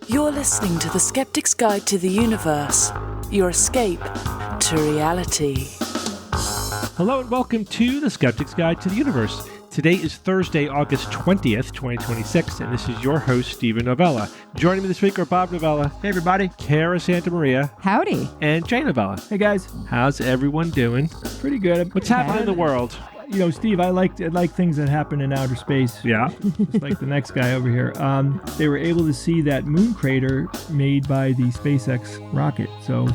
You're listening to the Skeptics Guide to the Universe, your escape to reality. Hello and welcome to the Skeptics Guide to the Universe. Today is Thursday, August 20th, 2026, and this is your host, Stephen Novella. Joining me this week are Bob Novella. Hey, everybody. Cara Santa Maria. Howdy. And Jay Novella. Hey, guys. How's everyone doing? Pretty good. What's happening in the world? You know, Steve, I like things that happen in outer space. Yeah. Just like the next guy over here. They were able to see that moon crater made by the SpaceX rocket. So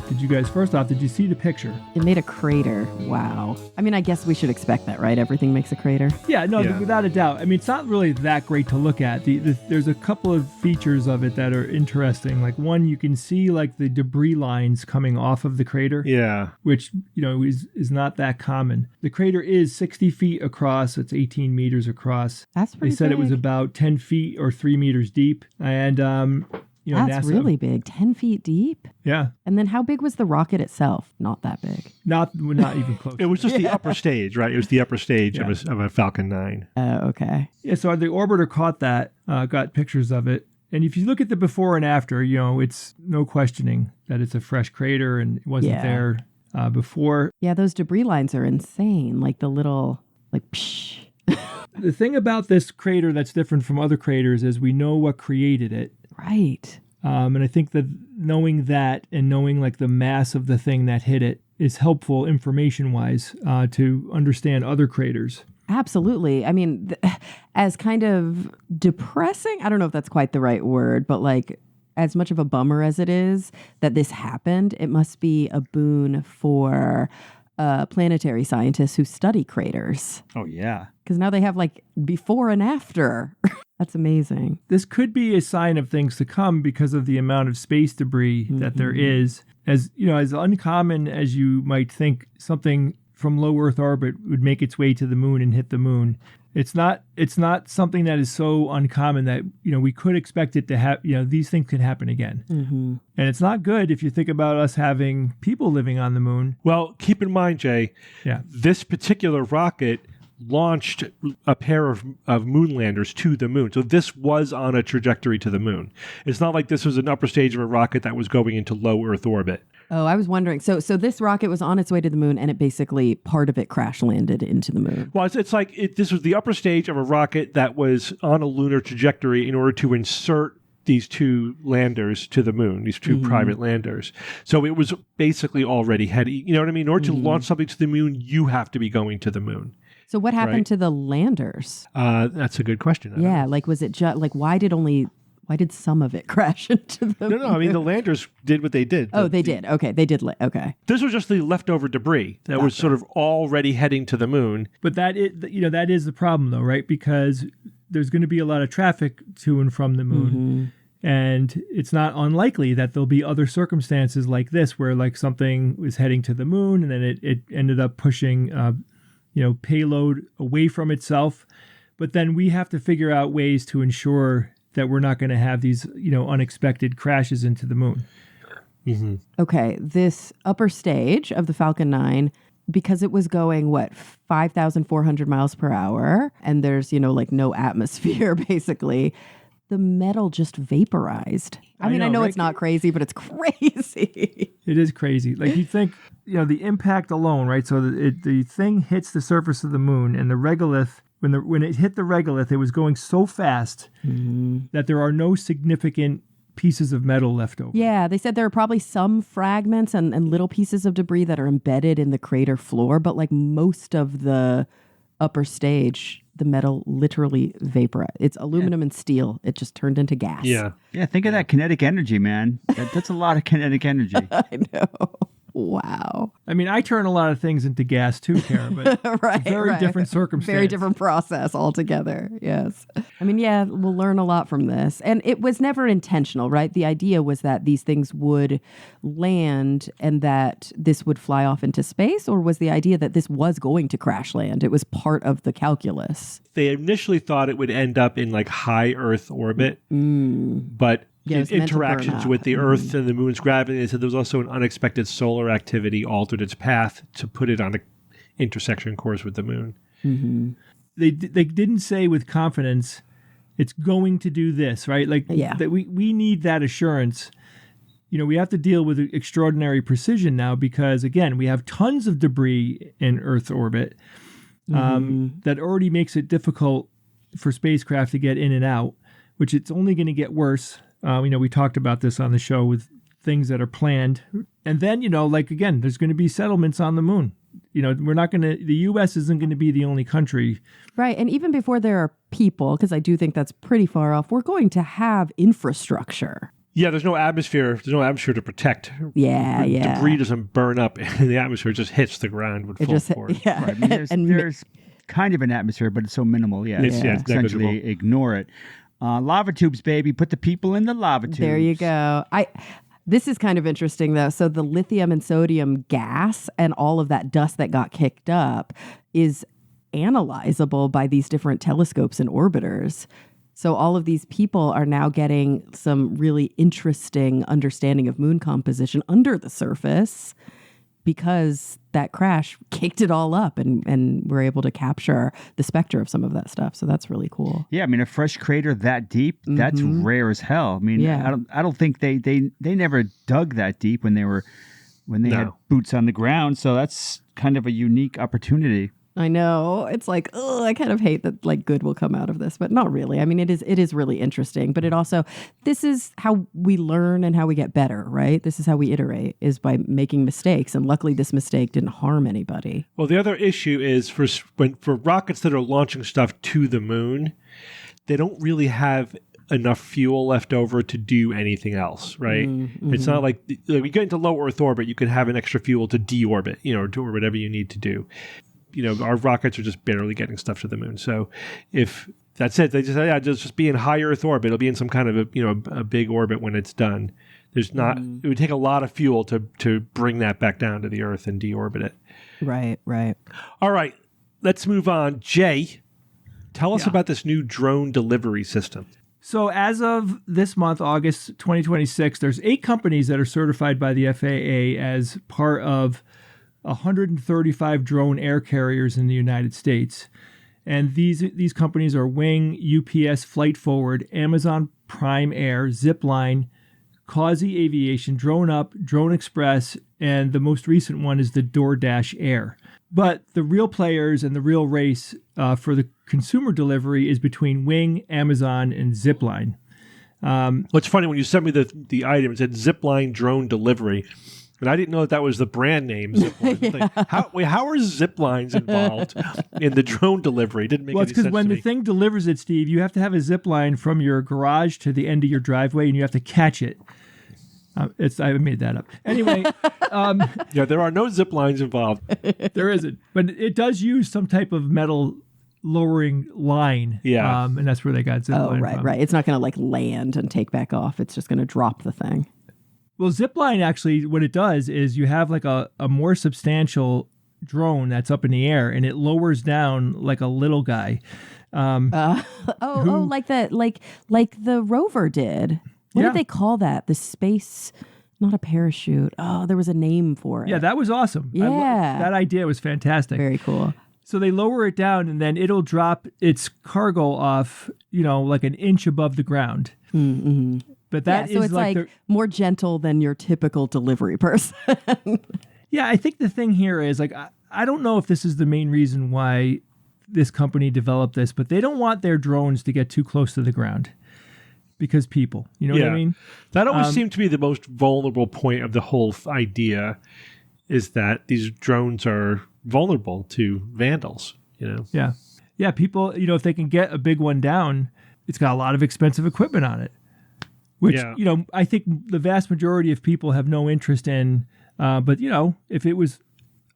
first off, did you see the picture? It made a crater. Wow. I mean, I guess we should expect that, right? Everything makes a crater. Yeah, without a doubt. I mean, it's not really that great to look at. There's a couple of features of it that are interesting. Like one, you can see like the debris lines coming off of the crater. Yeah. Which, is not that common. The crater is 60 feet across. It's 18 meters across. That's pretty They said big. it was about 10 feet or 3 meters deep. And, that's NASA, really big. 10 feet deep? Yeah. And then how big was the rocket itself? Not that big. Not even close. It was just the upper stage, right? It was the upper stage of a Falcon 9. Okay. Yeah, so the orbiter caught that, got pictures of it. And if you look at the before and after, it's no questioning that it's a fresh crater and it wasn't there before. Yeah, those debris lines are insane. Like the little, psh. The thing about this crater that's different from other craters is we know what created it. Right. And I think that knowing that and knowing like the mass of the thing that hit it is helpful information-wise to understand other craters. Absolutely. I mean, as kind of depressing, I don't know if that's quite the right word, but like as much of a bummer as it is that this happened, it must be a boon for planetary scientists who study craters. Oh, yeah. Because now they have like before and after. That's amazing. This could be a sign of things to come because of the amount of space debris that there is. As uncommon as you might think something from low Earth orbit would make its way to the moon and hit the moon. It's not something that is so uncommon that, we could expect it to have, these things can happen again. Mm-hmm. And it's not good if you think about us having people living on the moon. Well, keep in mind, Jay, this particular rocket launched a pair of moon landers to the moon. So this was on a trajectory to the moon. It's not like this was an upper stage of a rocket that was going into low Earth orbit. Oh, I was wondering. So this rocket was on its way to the moon, and it basically, part of it crash landed into the moon. Well, it's like this was the upper stage of a rocket that was on a lunar trajectory in order to insert these two landers to the moon, these two private landers. So it was basically already heading, you know what I mean? In order to launch something to the moon, you have to be going to the moon. So what happened to the landers? That's a good question. Like was it just like why did some of it crash into the moon? No. I mean, the landers did what they did. They did. Okay, they did. Okay. This was just the leftover debris that was sort of already heading to the moon. But that is the problem, though, right? Because there's going to be a lot of traffic to and from the moon. Mm-hmm. And it's not unlikely that there'll be other circumstances like this where like something was heading to the moon and then it ended up pushing payload away from itself. But then we have to figure out ways to ensure that we're not going to have these, unexpected crashes into the moon. Mm-hmm. Okay, this upper stage of the Falcon 9, because it was going, 5,400 miles per hour, and there's, no atmosphere, basically, the metal just vaporized. I know it's not crazy, but it's crazy. It is crazy. Like you think, the impact alone, right? So the thing hits the surface of the moon, and the regolith, when it hit the regolith, it was going so fast that there are no significant pieces of metal left over. Yeah, they said there are probably some fragments and little pieces of debris that are embedded in the crater floor, but like most of the upper stage, the metal literally vaporized. It's aluminum and steel. It just turned into gas. Yeah. Yeah, think of that kinetic energy, man. That's a lot of kinetic energy. I know. Wow. I mean, I turn a lot of things into gas too, Kara, but right, very different circumstance. Very different process altogether. Yes. I mean, yeah, we'll learn a lot from this. And it was never intentional, right? The idea was that these things would land and that this would fly off into space, or was the idea that this was going to crash land? It was part of the calculus. They initially thought it would end up in like high Earth orbit, but in interactions with the Earth and the moon's gravity, they said there was also an unexpected solar activity altered its path to put it on an intersection course with the moon. They didn't say with confidence it's going to do this, right? Like that we need that assurance. We have to deal with extraordinary precision now because, again, we have tons of debris in Earth orbit that already makes it difficult for spacecraft to get in and out, which it's only going to get worse. We talked about this on the show with things that are planned. And then, again, there's going to be settlements on the moon. The U.S. isn't going to be the only country. Right. And even before there are people, because I do think that's pretty far off, we're going to have infrastructure. Yeah, there's no atmosphere. There's no atmosphere to protect. Yeah. Debris doesn't burn up in the atmosphere. It just hits the ground with full force. Yeah. Right. I mean, there's kind of an atmosphere, but it's so minimal. Yeah. It's essentially negligible. Ignore it. Lava tubes, baby. Put the people in the lava tubes. There you go. This is kind of interesting, though. So the lithium and sodium gas and all of that dust that got kicked up is analyzable by these different telescopes and orbiters. So all of these people are now getting some really interesting understanding of moon composition under the surface because that crash kicked it all up and we're able to capture the specter of some of that stuff. So that's really cool. Yeah, I mean, a fresh crater that deep, that's rare as hell. I mean, I don't think they never dug that deep when they had boots on the ground. So that's kind of a unique opportunity. I know. It's like, oh, I kind of hate that like good will come out of this, but not really. I mean, it is really interesting, but it also, this is how we learn and how we get better, right? This is how we iterate, is by making mistakes. And luckily this mistake didn't harm anybody. Well, the other issue is for rockets that are launching stuff to the moon, they don't really have enough fuel left over to do anything else, right? It's not like when you get into low Earth orbit, you can have an extra fuel to deorbit, or whatever you need to do. Our rockets are just barely getting stuff to the moon. So if that's it, they just be in high Earth orbit. It'll be in some kind of a big orbit when it's done. There's not. It would take a lot of fuel to bring that back down to the Earth and deorbit it. Right. All right, let's move on. Jay, tell us about this new drone delivery system. So as of this month, August 2026, there's 8 companies that are certified by the FAA as part of 135 drone air carriers in the United States. And these companies are Wing, UPS Flight Forward, Amazon Prime Air, Zipline, Causey Aviation, Drone Up, Drone Express, and the most recent one is the DoorDash Air. But the real players and the real race for the consumer delivery is between Wing, Amazon, and Zipline. What's funny, when you sent me the item, it said Zipline Drone Delivery. And I didn't know that was the brand name. Zipline. How are Ziplines involved in the drone delivery? Didn't make any sense to me. Well, it's because when the thing delivers it, Steve, you have to have a Zipline from your garage to the end of your driveway, and you have to catch it. I made that up. Anyway. There are no Ziplines involved. There isn't. But it does use some type of metal lowering line. Yeah. And that's where they got Zipline from. Right. It's not going to land and take back off. It's just going to drop the thing. Well, Zipline actually, what it does is you have like a more substantial drone that's up in the air, and it lowers down like a little guy. Like the rover did. What did they call that? The space, not a parachute. Oh, there was a name for it. Yeah, that was awesome. Yeah, that idea was fantastic. Very cool. So they lower it down, and then it'll drop its cargo off, like an inch above the ground. Mm-hmm. But that so is it's like more gentle than your typical delivery person. Yeah, I think the thing here is I don't know if this is the main reason why this company developed this, but they don't want their drones to get too close to the ground because people, you know what I mean? That always seemed to be the most vulnerable point of the whole idea, is that these drones are vulnerable to vandals, Yeah, people, if they can get a big one down, it's got a lot of expensive equipment on it. Which, I think the vast majority of people have no interest in. But, if it was,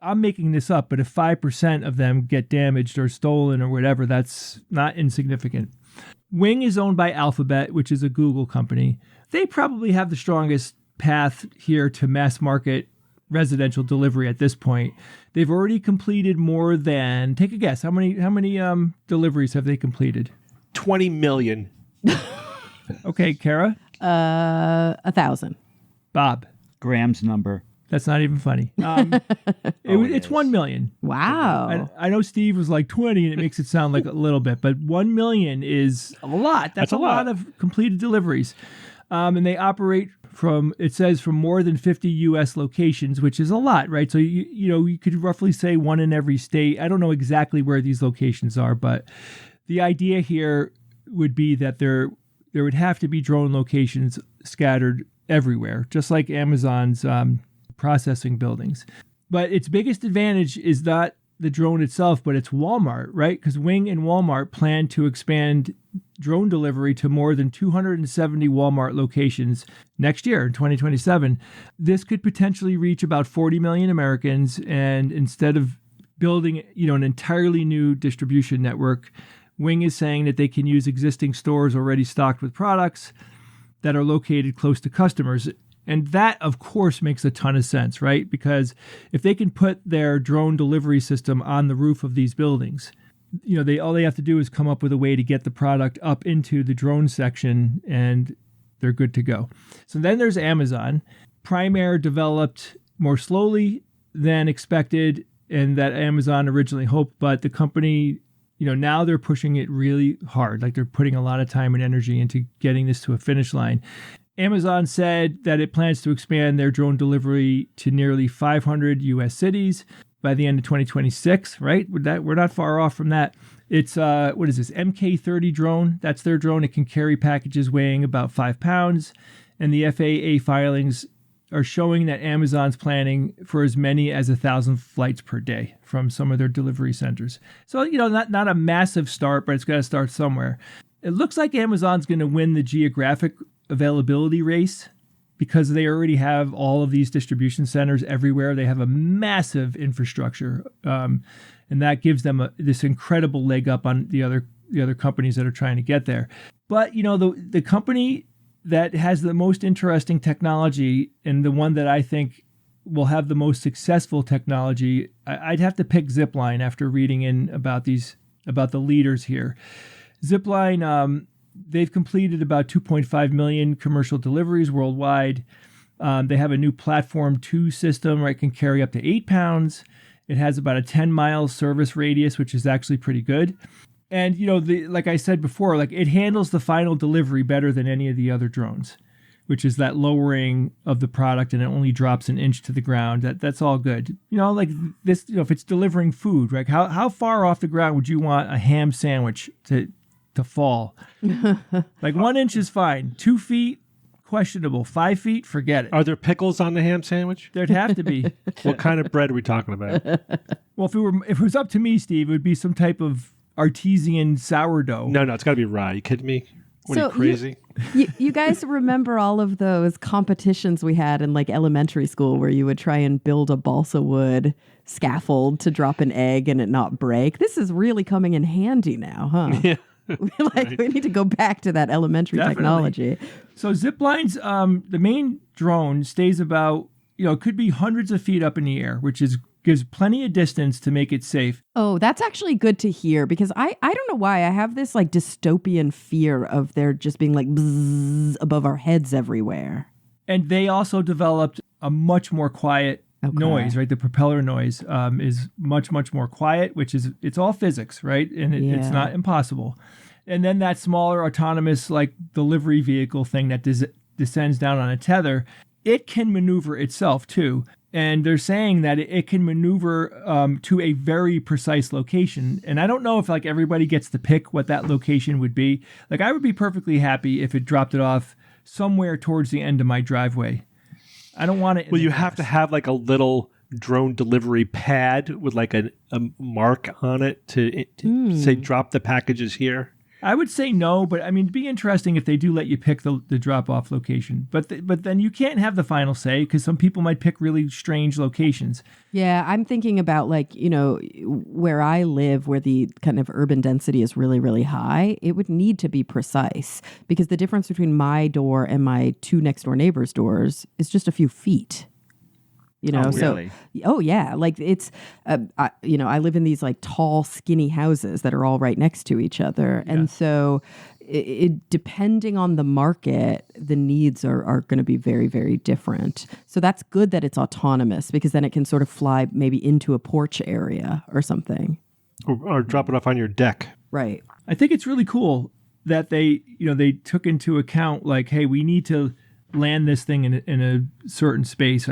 I'm making this up, but if 5% of them get damaged or stolen or whatever, that's not insignificant. Wing is owned by Alphabet, which is a Google company. They probably have the strongest path here to mass market residential delivery at this point. They've already completed more than, take a guess, how many deliveries have they completed? 20 million. Okay, Kara? 1,000. Bob? Graham's number. That's not even funny. It's 1 million. Wow. I know Steve was like 20 and it makes it sound like a little bit, but 1 million is a lot. That's a lot of completed deliveries. And they operate from more than 50 U.S. locations, which is a lot, right? So, you could roughly say one in every state. I don't know exactly where these locations are, but the idea here would be that there would have to be drone locations scattered everywhere, just like Amazon's processing buildings. But its biggest advantage is not the drone itself, but it's Walmart, right? Because Wing and Walmart plan to expand drone delivery to more than 270 Walmart locations next year in 2027. This could potentially reach about 40 million Americans. And instead of building, an entirely new distribution network, Wing is saying that they can use existing stores already stocked with products that are located close to customers. And that, of course, makes a ton of sense, right? Because if they can put their drone delivery system on the roof of these buildings, all they have to do is come up with a way to get the product up into the drone section, and they're good to go. So then there's Amazon. Prime Air developed more slowly than expected, and that Amazon originally hoped, but the company, now they're pushing it really hard. Like they're putting a lot of time and energy into getting this to a finish line. Amazon said that it plans to expand their drone delivery to nearly 500 U.S. cities by the end of 2026, right? We're not far off from that. It's, what is this, MK30 drone? That's their drone. It can carry packages weighing about 5 pounds. And the FAA filings are showing that Amazon's planning for as many as 1,000 flights per day from some of their delivery centers. So, not a massive start, but it's got to start somewhere. It looks like Amazon's going to win the geographic availability race because they already have all of these distribution centers everywhere. They have a massive infrastructure, and that gives them this incredible leg up on the other companies that are trying to get there. But the company that has the most interesting technology and the one that I think will have the most successful technology, I'd have to pick Zipline after reading in about the leaders here. Zipline, they've completed about 2.5 million commercial deliveries worldwide. They have a new Platform 2 system, right? Can carry up to 8 pounds. It has about a 10-mile service radius, which is actually pretty good. And, like I said before, like it handles the final delivery better than any of the other drones, which is that lowering of the product and it only drops an inch to the ground. That's all good. Like this, if it's delivering food, right? How far off the ground would you want a ham sandwich to fall? Like 1 inch is fine. 2 feet, questionable. 5 feet, forget it. Are there pickles on the ham sandwich? There'd have to be. What kind of bread are we talking about? Well, if it was up to me, Steve, it would be some type of artesian sourdough. No, it's got to be rye. You kidding me? What, are you crazy? You guys remember all of those competitions we had in like elementary school where you would try and build a balsa wood scaffold to drop an egg and it not break? This is really coming in handy now, huh? Yeah. We need to go back to that elementary technology. So Zipline's, the main drone stays about, it could be hundreds of feet up in the air, which gives plenty of distance to make it safe. Oh, that's actually good to hear because I don't know why I have this like dystopian fear of there just being like bzzz above our heads everywhere. And they also developed a much more quiet noise, right? The propeller noise is much, much more quiet, it's all physics, right? And it's not impossible. And then that smaller autonomous like delivery vehicle thing that descends down on a tether, it can maneuver itself too. And they're saying that it can maneuver to a very precise location. And I don't know if like everybody gets to pick what that location would be. Like I would be perfectly happy if it dropped it off somewhere towards the end of my driveway. I don't want it. Well, you have to have like a little drone delivery pad with like a mark on it to say drop the packages here. I would say no, but I mean, it'd be interesting if they do let you pick the drop-off location. But then you can't have the final say because some people might pick really strange locations. Yeah, I'm thinking about like, where I live, where the kind of urban density is really, really high. It would need to be precise because the difference between my door and my 2 next door neighbors' doors is just a few feet. Really? Oh yeah, like it's, I live in these like tall, skinny houses that are all right next to each other, and so depending on the market, the needs are going to be very, very different. So that's good that it's autonomous, because then it can sort of fly maybe into a porch area or something. Or drop it off on your deck. Right. I think it's really cool that they took into account, like, hey, we need to land this thing in a certain space.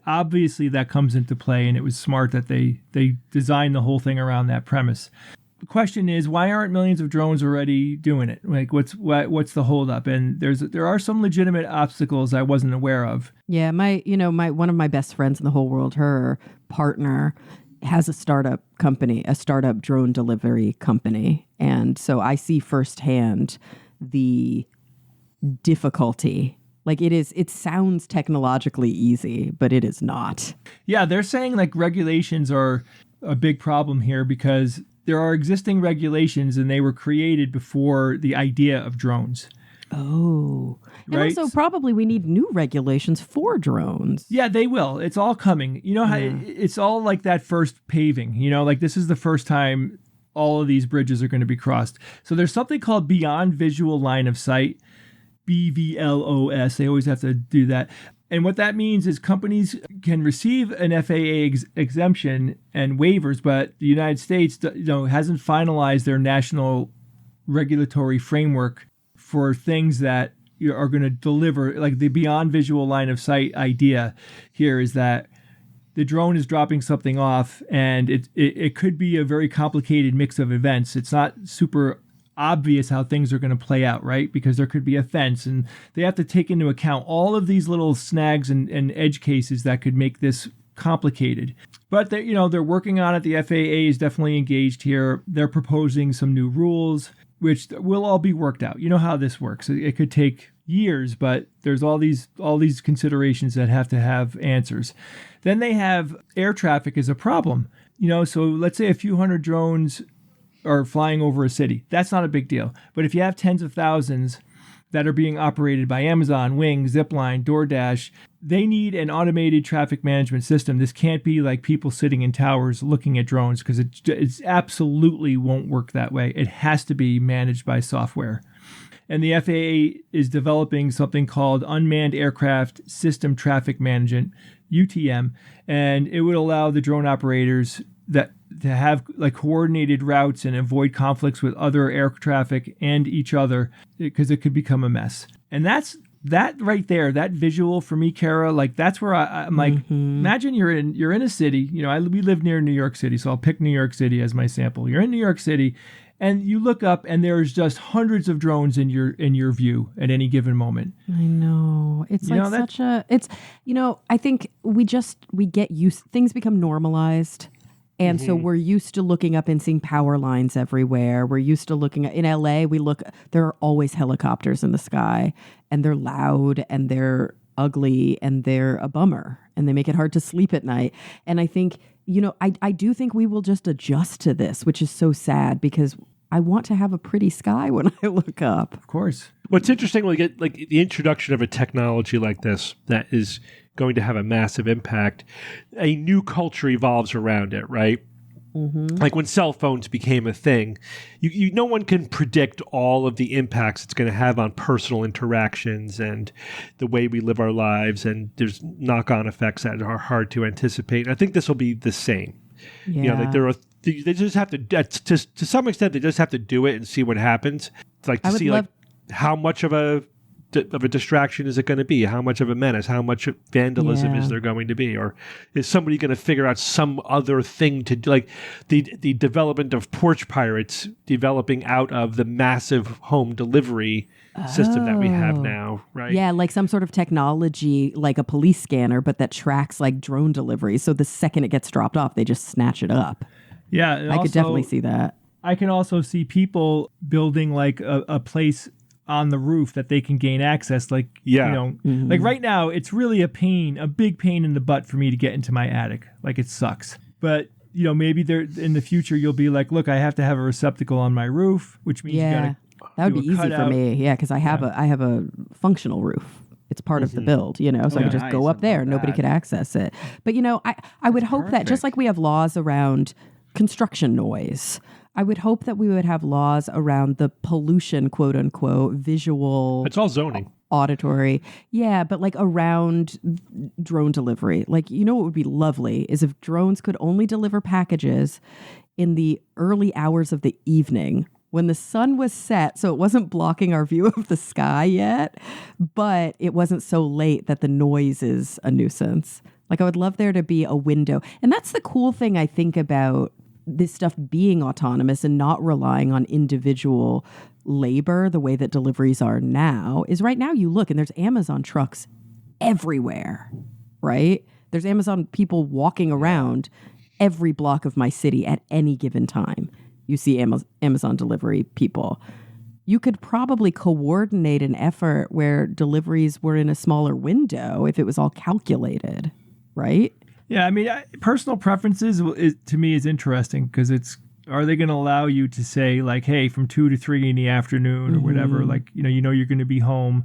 Obviously, that comes into play, and it was smart that they designed the whole thing around that premise. The question is, why aren't millions of drones already doing it? Like, what's the holdup? And there are some legitimate obstacles I wasn't aware of. Yeah, my one of my best friends in the whole world, her partner has a startup company, a startup drone delivery company. And so I see firsthand the difficulty. Like, it sounds technologically easy, but it is not. Yeah, they're saying like regulations are a big problem here, because there are existing regulations and they were created before the idea of drones. Oh, and right? also probably we need new regulations for drones. Yeah, they will. It's all coming. You know how it's all like that first paving, like this is the first time all of these bridges are going to be crossed. So there's something called Beyond Visual Line of Sight, BVLOS. They always have to do that. And what that means is companies can receive an FAA exemption and waivers, but the United States, hasn't finalized their national regulatory framework for things that are going to deliver. Like, the Beyond Visual Line of Sight idea here is that the drone is dropping something off, and it could be a very complicated mix of events. It's not super obvious how things are going to play out, right? Because there could be a fence, and they have to take into account all of these little snags and edge cases that could make this complicated. But they're working on it. The FAA is definitely engaged here. They're proposing some new rules, which will all be worked out. You know how this works. It could take years, but there's all these considerations that have to have answers. Then they have air traffic is a problem. So let's say a few hundred drones are flying over a city. That's not a big deal. But if you have tens of thousands that are being operated by Amazon, Wing, Zipline, DoorDash, they need an automated traffic management system. This can't be like people sitting in towers looking at drones, because it absolutely won't work that way. It has to be managed by software. And the FAA is developing something called Unmanned Aircraft System Traffic Management, UTM, and it would allow the drone operators to have like coordinated routes and avoid conflicts with other air traffic and each other, because it could become a mess. And that right there, that visual for me, Kara, like that's where I'm like, imagine you're in a city. We live near New York City, so I'll pick New York City as my sample. You're in New York City, and you look up, and there's just hundreds of drones in your view at any given moment. I know. It's I think we get used, things become normalized. And so we're used to looking up and seeing power lines everywhere. We're used to looking at, in LA, there are always helicopters in the sky, and they're loud and they're ugly and they're a bummer, and they make it hard to sleep at night. And I think, I do think we will just adjust to this, which is so sad, because I want to have a pretty sky when I look up. Of course. What's interesting when we get like the introduction of a technology like this that is going to have a massive impact, a new culture evolves around it, right? Mm-hmm. Like when cell phones became a thing, no one can predict all of the impacts it's going to have on personal interactions and the way we live our lives, and there's knock-on effects that are hard to anticipate. And I think this will be the same. Yeah. They just have to some extent, they just have to do it and see what happens. It's like to see like how much of a distraction is it going to be? How much of a menace? How much vandalism is there going to be? Or is somebody going to figure out some other thing to do? Like the development of porch pirates developing out of the massive home delivery system that we have now, right? Yeah, like some sort of technology, like a police scanner, but that tracks like drone delivery. So the second it gets dropped off, they just snatch it up. Yeah. I could definitely see that. I can also see people building like a place on the roof that they can gain access. Like, like right now, it's really a big pain in the butt for me to get into my attic. Like, it sucks. But, maybe there in the future, you'll be like, look, I have to have a receptacle on my roof, which means you got to that would be easy for me. Yeah, because I have a functional roof. It's part of the build, so I could just go up there. Nobody could access it. But, I would hope that just like we have laws around construction noise, I would hope that we would have laws around the pollution, quote unquote, visual. It's all zoning. Auditory. Yeah, but like around drone delivery. Like, you know what would be lovely is if drones could only deliver packages in the early hours of the evening when the sun was set, so it wasn't blocking our view of the sky yet, but it wasn't so late that the noise is a nuisance. Like, I would love there to be a window. And that's the cool thing I think about this stuff being autonomous and not relying on individual labor the way that deliveries are now, is right now you look and there's Amazon trucks everywhere, right? There's Amazon people walking around every block of my city at any given time. You see Amazon delivery people. You could probably coordinate an effort where deliveries were in a smaller window if it was all calculated, right? Yeah, I mean, personal preferences to me is interesting because are they going to allow you to say like, hey, from 2 to 3 in the afternoon or whatever, like, you know you're going to be home.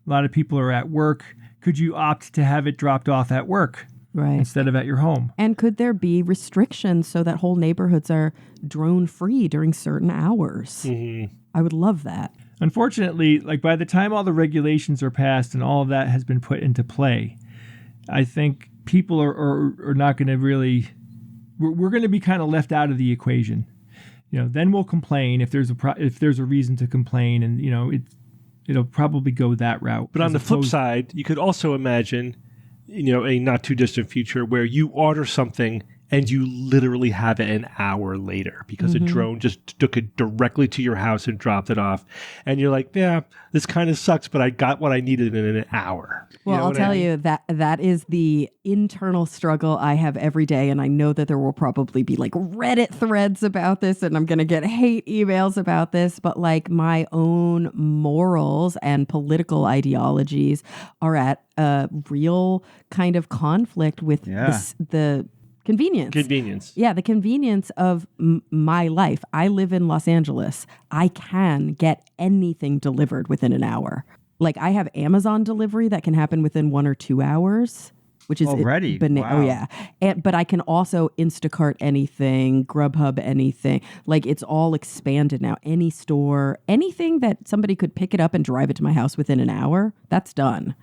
A lot of people are at work. Could you opt to have it dropped off at work? Right. Instead of at your home? And could there be restrictions so that whole neighborhoods are drone free during certain hours? Mm-hmm. I would love that. Unfortunately, like by the time all the regulations are passed and all of that has been put into play, I think people are not going to really, we're going to be kind of left out of the equation. You know, then we'll complain if there's a reason to complain, and you know it'll probably go that route. But on the flip side, you could also imagine, you know, a not too distant future where you order something and you literally have it an hour later because a drone just took it directly to your house and dropped it off. And you're like, yeah, this kind of sucks, but I got what I needed in an hour. Well, I'll tell you that is the internal struggle I have every day. And I know that there will probably be like Reddit threads about this and I'm going to get hate emails about this. But like my own morals and political ideologies are at a real kind of conflict with the convenience. Yeah, the convenience of my life. I live in Los Angeles. I can get anything delivered within an hour. Like I have Amazon delivery that can happen within 1 or 2 hours, which is already. Wow. Oh yeah, but I can also Instacart anything, Grubhub anything. Like it's all expanded now. Any store, anything that somebody could pick it up and drive it to my house within an hour, that's done.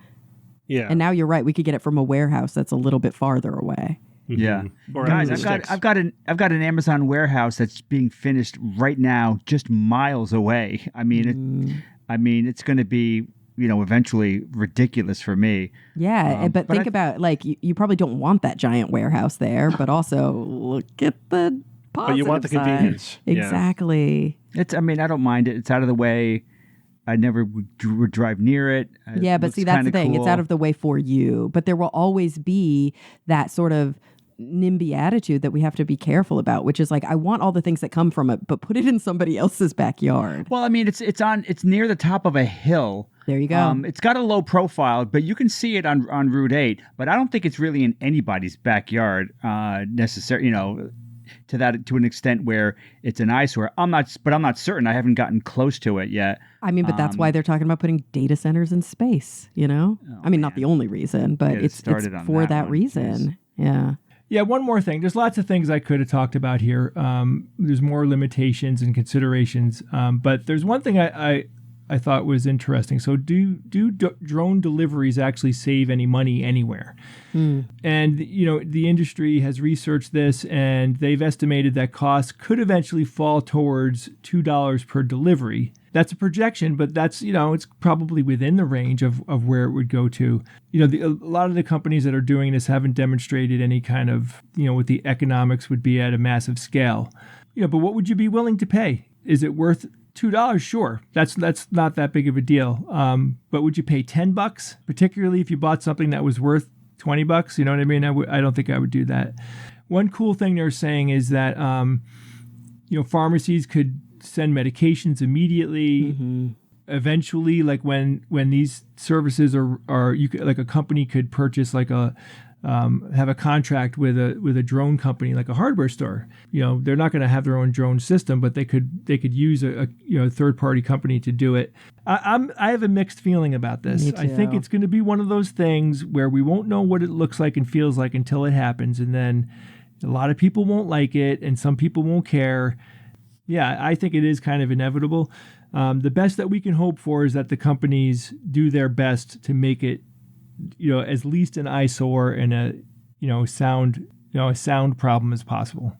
Yeah. And now you're right. We could get it from a warehouse that's a little bit farther away. Yeah, guys, I've got an Amazon warehouse that's being finished right now, just miles away. I mean, it's going to be, you know, eventually ridiculous for me. Yeah, but think about like you probably don't want that giant warehouse there, but also look at the positive But you want the side. convenience. Exactly. I mean, I don't mind it. It's out of the way. I never would drive near it. Yeah, but see, that's the thing. Cool. It's out of the way for you, but there will always be that sort of NIMBY attitude that we have to be careful about, which is like, I want all the things that come from it, but put it in somebody else's backyard. Well, I mean, it's near the top of a hill. There you go. It's got a low profile, but you can see it on Route 8. But I don't think it's really in anybody's backyard necessarily. You know, to an extent where it's an eyesore. I'm not certain. I haven't gotten close to it yet. I mean, but that's why they're talking about putting data centers in space. You know, not the only reason, but it's for that reason. Geez. Yeah. Yeah, one more thing. There's lots of things I could have talked about here. There's more limitations and considerations, but there's one thing I thought was interesting. So do drone deliveries actually save any money anywhere? And, you know, the industry has researched this, and they've estimated that costs could eventually fall towards $2 per delivery. That's a projection, but that's, you know, it's probably within the range of where it would go to. You know, a lot of the companies that are doing this haven't demonstrated any kind of, you know, what the economics would be at a massive scale. You know, but what would you be willing to pay? Is it worth $2? Sure. That's not that big of a deal. But would you pay $10, particularly if you bought something that was worth $20? You know what I mean? I don't think I would do that. One cool thing they're saying is that, you know, pharmacies could send medications immediately. Eventually, like when these services are you could, like a company could purchase like a have a contract with a drone company, like a hardware store. You know, they're not going to have their own drone system, but they could use a third party company to do it. I have a mixed feeling about this. Me too. I think it's going to be one of those things where we won't know what it looks like and feels like until it happens, and then a lot of people won't like it, and some people won't care. Yeah, I think it is kind of inevitable. The best that we can hope for is that the companies do their best to make it, as least an eyesore and a sound problem as possible.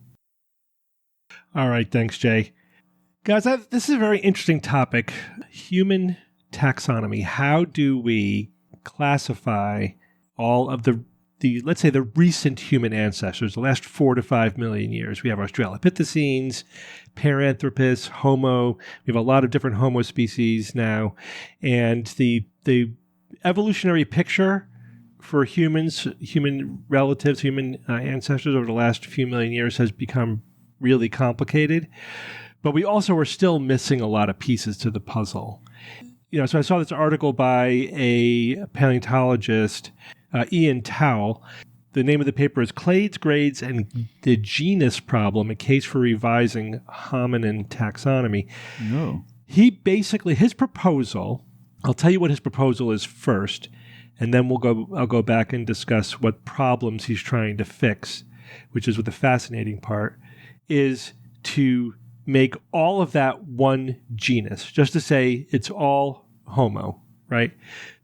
All right, thanks, Jay. Guys, this is a very interesting topic. Human taxonomy. How do we classify all of the let's say the recent human ancestors, the last 4 to 5 million years? We have Australopithecines, Paranthropus, Homo. We have a lot of different Homo species now. And the evolutionary picture for humans, human relatives, human ancestors over the last few million years has become really complicated. But we also are still missing a lot of pieces to the puzzle. So I saw this article by a paleontologist, Ian Towle. The name of the paper is Clades, Grades, and the Genus Problem, a Case for Revising Hominin Taxonomy. No. He basically, his proposal, I'll tell you what his proposal is first, and then I'll go back and discuss what problems he's trying to fix, which is what the fascinating part, is to make all of that one genus, just to say it's all Homo, right?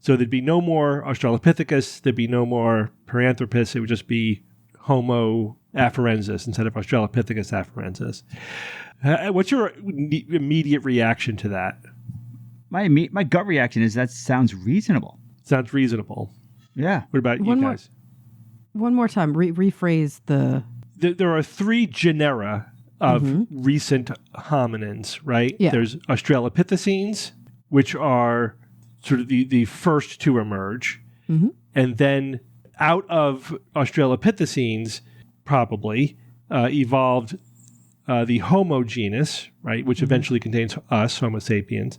So there'd be no more Australopithecus, there'd be no more Paranthropus, it would just be Homo afarensis instead of Australopithecus afarensis. What's your immediate reaction to that? My gut reaction is that sounds reasonable. Sounds reasonable. Yeah. What about you guys? One more time, rephrase the... There are 3 genera of recent hominins, right? Yeah. There's Australopithecines, which are sort of the first to emerge. Mm-hmm. And then out of Australopithecines, probably, evolved the Homo genus, right, which eventually contains us, Homo sapiens,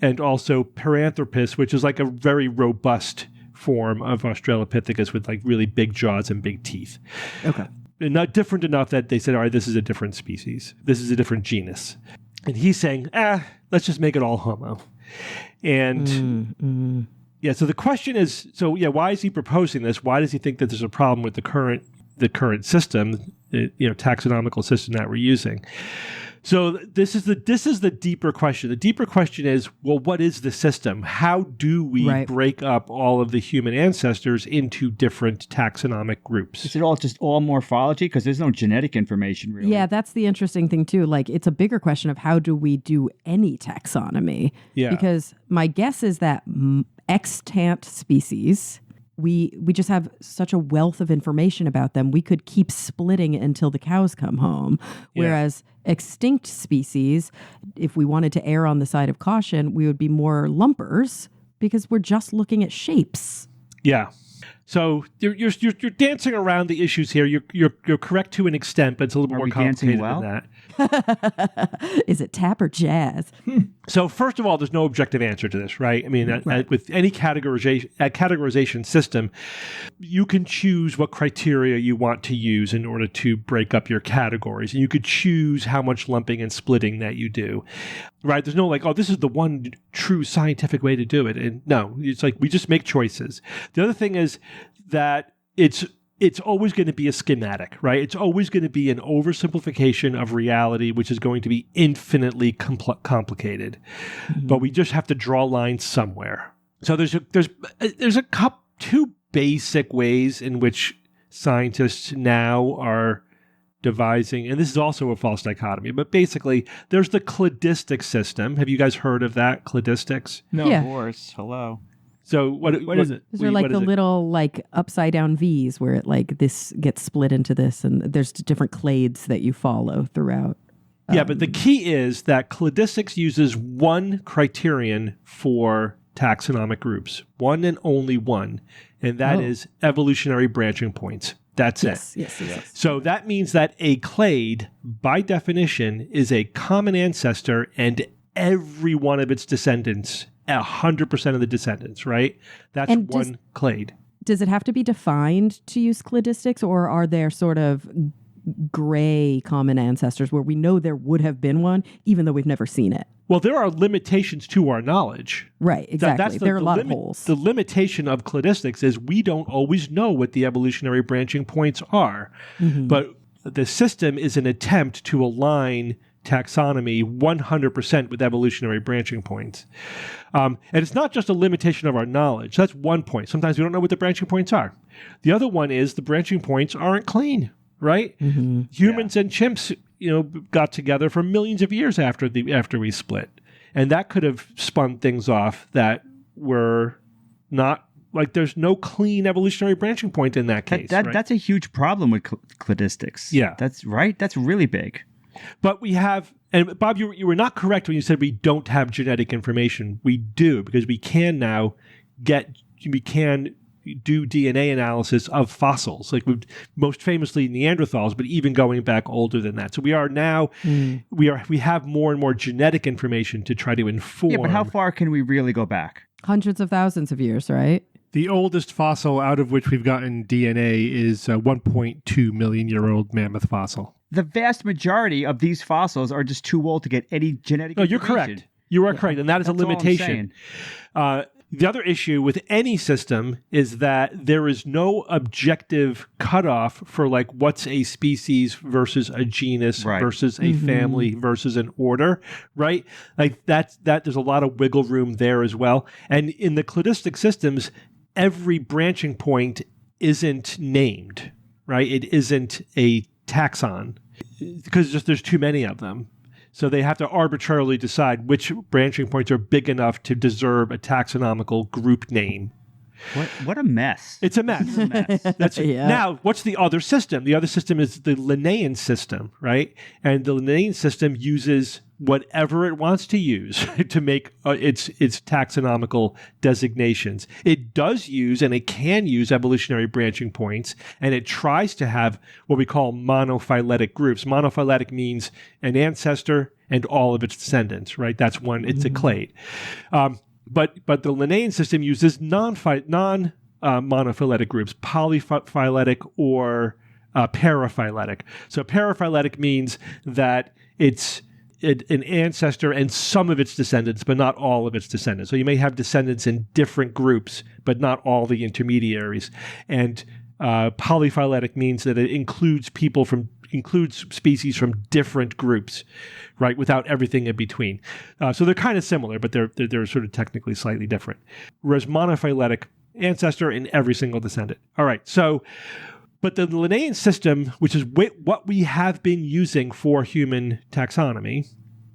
and also Paranthropus, which is like a very robust form of Australopithecus with like really big jaws and big teeth. Okay. And not different enough that they said, all right, this is a different species. This is a different genus. And he's saying, let's just make it all Homo. And yeah, so the question is, why is he proposing this? Why does he think that there's a problem with the current system, taxonomical system that we're using? So this is the deeper question. The deeper question is, well, what is the system? How do we break up all of the human ancestors into different taxonomic groups? Is it all morphology? Because there's no genetic information, really. Yeah, that's the interesting thing, too. Like, it's a bigger question of how do we do any taxonomy? Yeah. Because my guess is that extant species... We just have such a wealth of information about them. We could keep splitting until the cows come home. Whereas extinct species, if we wanted to err on the side of caution, we would be more lumpers because we're just looking at shapes. Yeah. So you're dancing around the issues here. You're correct to an extent, but it's a little more complicated than that. Is it tap or jazz? So first of all, there's no objective answer to this, right? I mean, with any categorization system, you can choose what criteria you want to use in order to break up your categories, and you could choose how much lumping and splitting that you do, right? There's no like, this is the one true scientific way to do it, and no, it's like we just make choices. The other thing is that it's always going to be a schematic, right? It's always going to be an oversimplification of reality, which is going to be infinitely complicated. Mm-hmm. But we just have to draw lines somewhere. So there's two basic ways in which scientists now are devising, and this is also a false dichotomy, but basically there's the cladistic system. Have you guys heard of that, cladistics? No, yeah. Of course. Hello. So what is it? Those are like the little like upside down V's where it like this gets split into this, and there's different clades that you follow throughout. Yeah, but the key is that cladistics uses one criterion for taxonomic groups, one and only one, and that is evolutionary branching points. That's it. Yes. So that means that a clade, by definition, is a common ancestor and every one of its descendants, 100% of the descendants, right? That's one clade. Does it have to be defined to use cladistics, or are there sort of gray common ancestors where we know there would have been one, even though we've never seen it? Well, there are limitations to our knowledge. Right, exactly. There are a lot of holes. The limitation of cladistics is we don't always know what the evolutionary branching points are. Mm-hmm. But the system is an attempt to align taxonomy 100% with evolutionary branching points. And it's not just a limitation of our knowledge. That's one point. Sometimes we don't know what the branching points are. The other one is the branching points aren't clean, right? Mm-hmm. Humans and chimps, got together for millions of years after we split. And that could have spun things off that were not, like, there's no clean evolutionary branching point in that case. Right? That's a huge problem with cladistics. Yeah. That's right. That's really big. But we have, and Bob, you were not correct when you said we don't have genetic information. We do, because we can now do DNA analysis of fossils, like most famously Neanderthals, but even going back older than that. So we are now, we have more and more genetic information to try to inform. Yeah, but how far can we really go back? Hundreds of thousands of years, right? The oldest fossil out of which we've gotten DNA is a 1.2 million year old mammoth fossil. The vast majority of these fossils are just too old to get any genetic information. You're correct. You are correct, and that is a limitation. The other issue with any system is that there is no objective cutoff for, like, what's a species versus a genus versus a family versus an order, right? Like that there's a lot of wiggle room there as well. And in the cladistic systems, every branching point isn't named, right? It isn't a taxon because there's too many of them. So they have to arbitrarily decide which branching points are big enough to deserve a taxonomical group name. What a mess. It's a mess. Now, what's the other system? The other system is the Linnaean system, right? And the Linnaean system uses whatever it wants to use to make its taxonomical designations. It does use, and it can use, evolutionary branching points, and it tries to have what we call monophyletic groups. Monophyletic means an ancestor and all of its descendants, right? That's one, it's a clade. But the Linnaean system uses non-monophyletic groups, polyphyletic or paraphyletic. So paraphyletic means that it's an ancestor and some of its descendants, but not all of its descendants. So you may have descendants in different groups, but not all the intermediaries. And polyphyletic means that it includes species from different groups, right, without everything in between. So they're kind of similar, but they're sort of technically slightly different. Whereas monophyletic, ancestor in every single descendant. All right, so, but the Linnaean system, which is what we have been using for human taxonomy,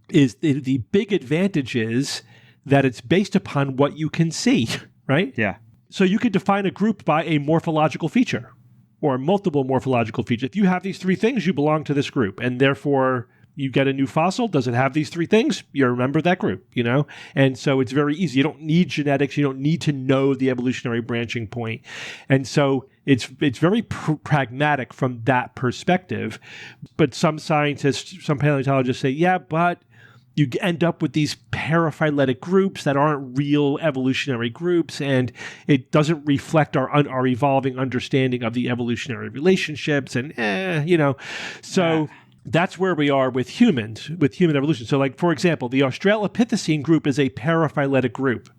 is the big advantage is that it's based upon what you can see, right? Yeah. So you could define a group by a morphological feature or multiple morphological features. If you have these three things, you belong to this group, and therefore you get a new fossil. Does it have these three things? You're a member of that group, And so it's very easy. You don't need genetics. You don't need to know the evolutionary branching point. And so it's very pragmatic from that perspective. But some scientists, some paleontologists say, yeah, but you end up with these paraphyletic groups that aren't real evolutionary groups, and it doesn't reflect our evolving understanding of the evolutionary relationships, and So that's where we are with human evolution. So, like, for example, the Australopithecine group is a paraphyletic group.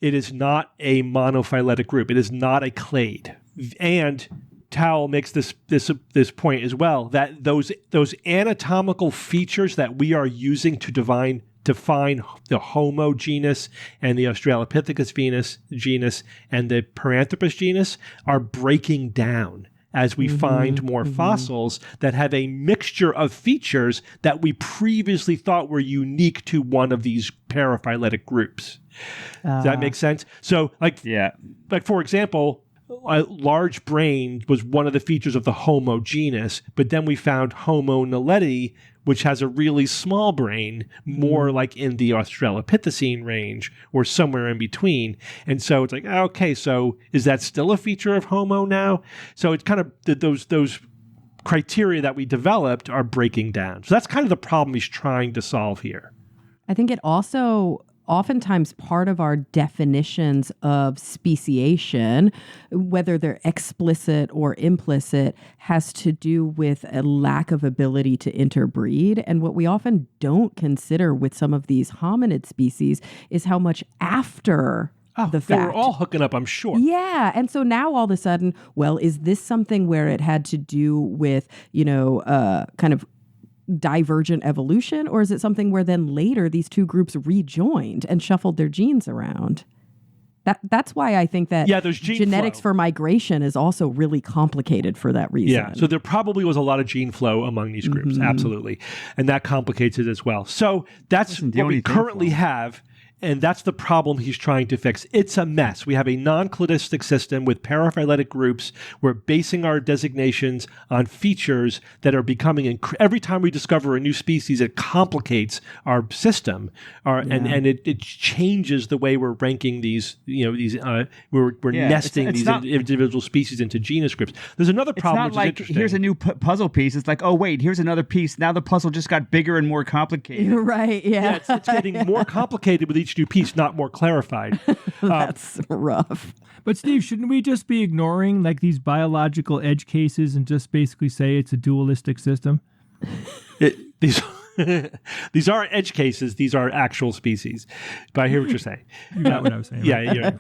It is not a monophyletic group. It is not a clade. And Towle makes this point as well, that those anatomical features that we are using to define the Homo genus and the Australopithecus genus and the Paranthropus genus are breaking down as we find more fossils that have a mixture of features that we previously thought were unique to one of these paraphyletic groups. Does that make sense? So, like for example, a large brain was one of the features of the Homo genus, but then we found Homo naledi, which has a really small brain, more like in the Australopithecine range or somewhere in between. And so it's like, okay, so is that still a feature of Homo now? So it's kind of those criteria that we developed are breaking down. So that's kind of the problem he's trying to solve here. I think it also oftentimes part of our definitions of speciation, whether they're explicit or implicit, has to do with a lack of ability to interbreed. And what we often don't consider with some of these hominid species is how much after the fact. They were all hooking up, I'm sure. Yeah. And so now all of a sudden, well, is this something where it had to do with, kind of divergent evolution, or is it something where then later these two groups rejoined and shuffled their genes around? That's why I think that there's gene genetics flow for migration is also really complicated for that reason. Yeah, so there probably was a lot of gene flow among these groups, absolutely. And that complicates it as well. So that's what we currently have. And that's the problem he's trying to fix. It's a mess. We have a non-cladistic system with paraphyletic groups. We're basing our designations on features that are becoming every time we discover a new species, it complicates our system, and it changes the way we're ranking these. We're nesting these individual species into genus groups. There's another problem. It's not like here's a new puzzle piece. It's like, oh wait, here's another piece. Now the puzzle just got bigger and more complicated. You're right. Yeah, it's getting more complicated with each new piece, not more clarified. That's rough. But Steve, shouldn't we just be ignoring like these biological edge cases and just basically say it's a dualistic system? These aren't edge cases. These are actual species. But I hear what you're saying. You got what I was saying. Right?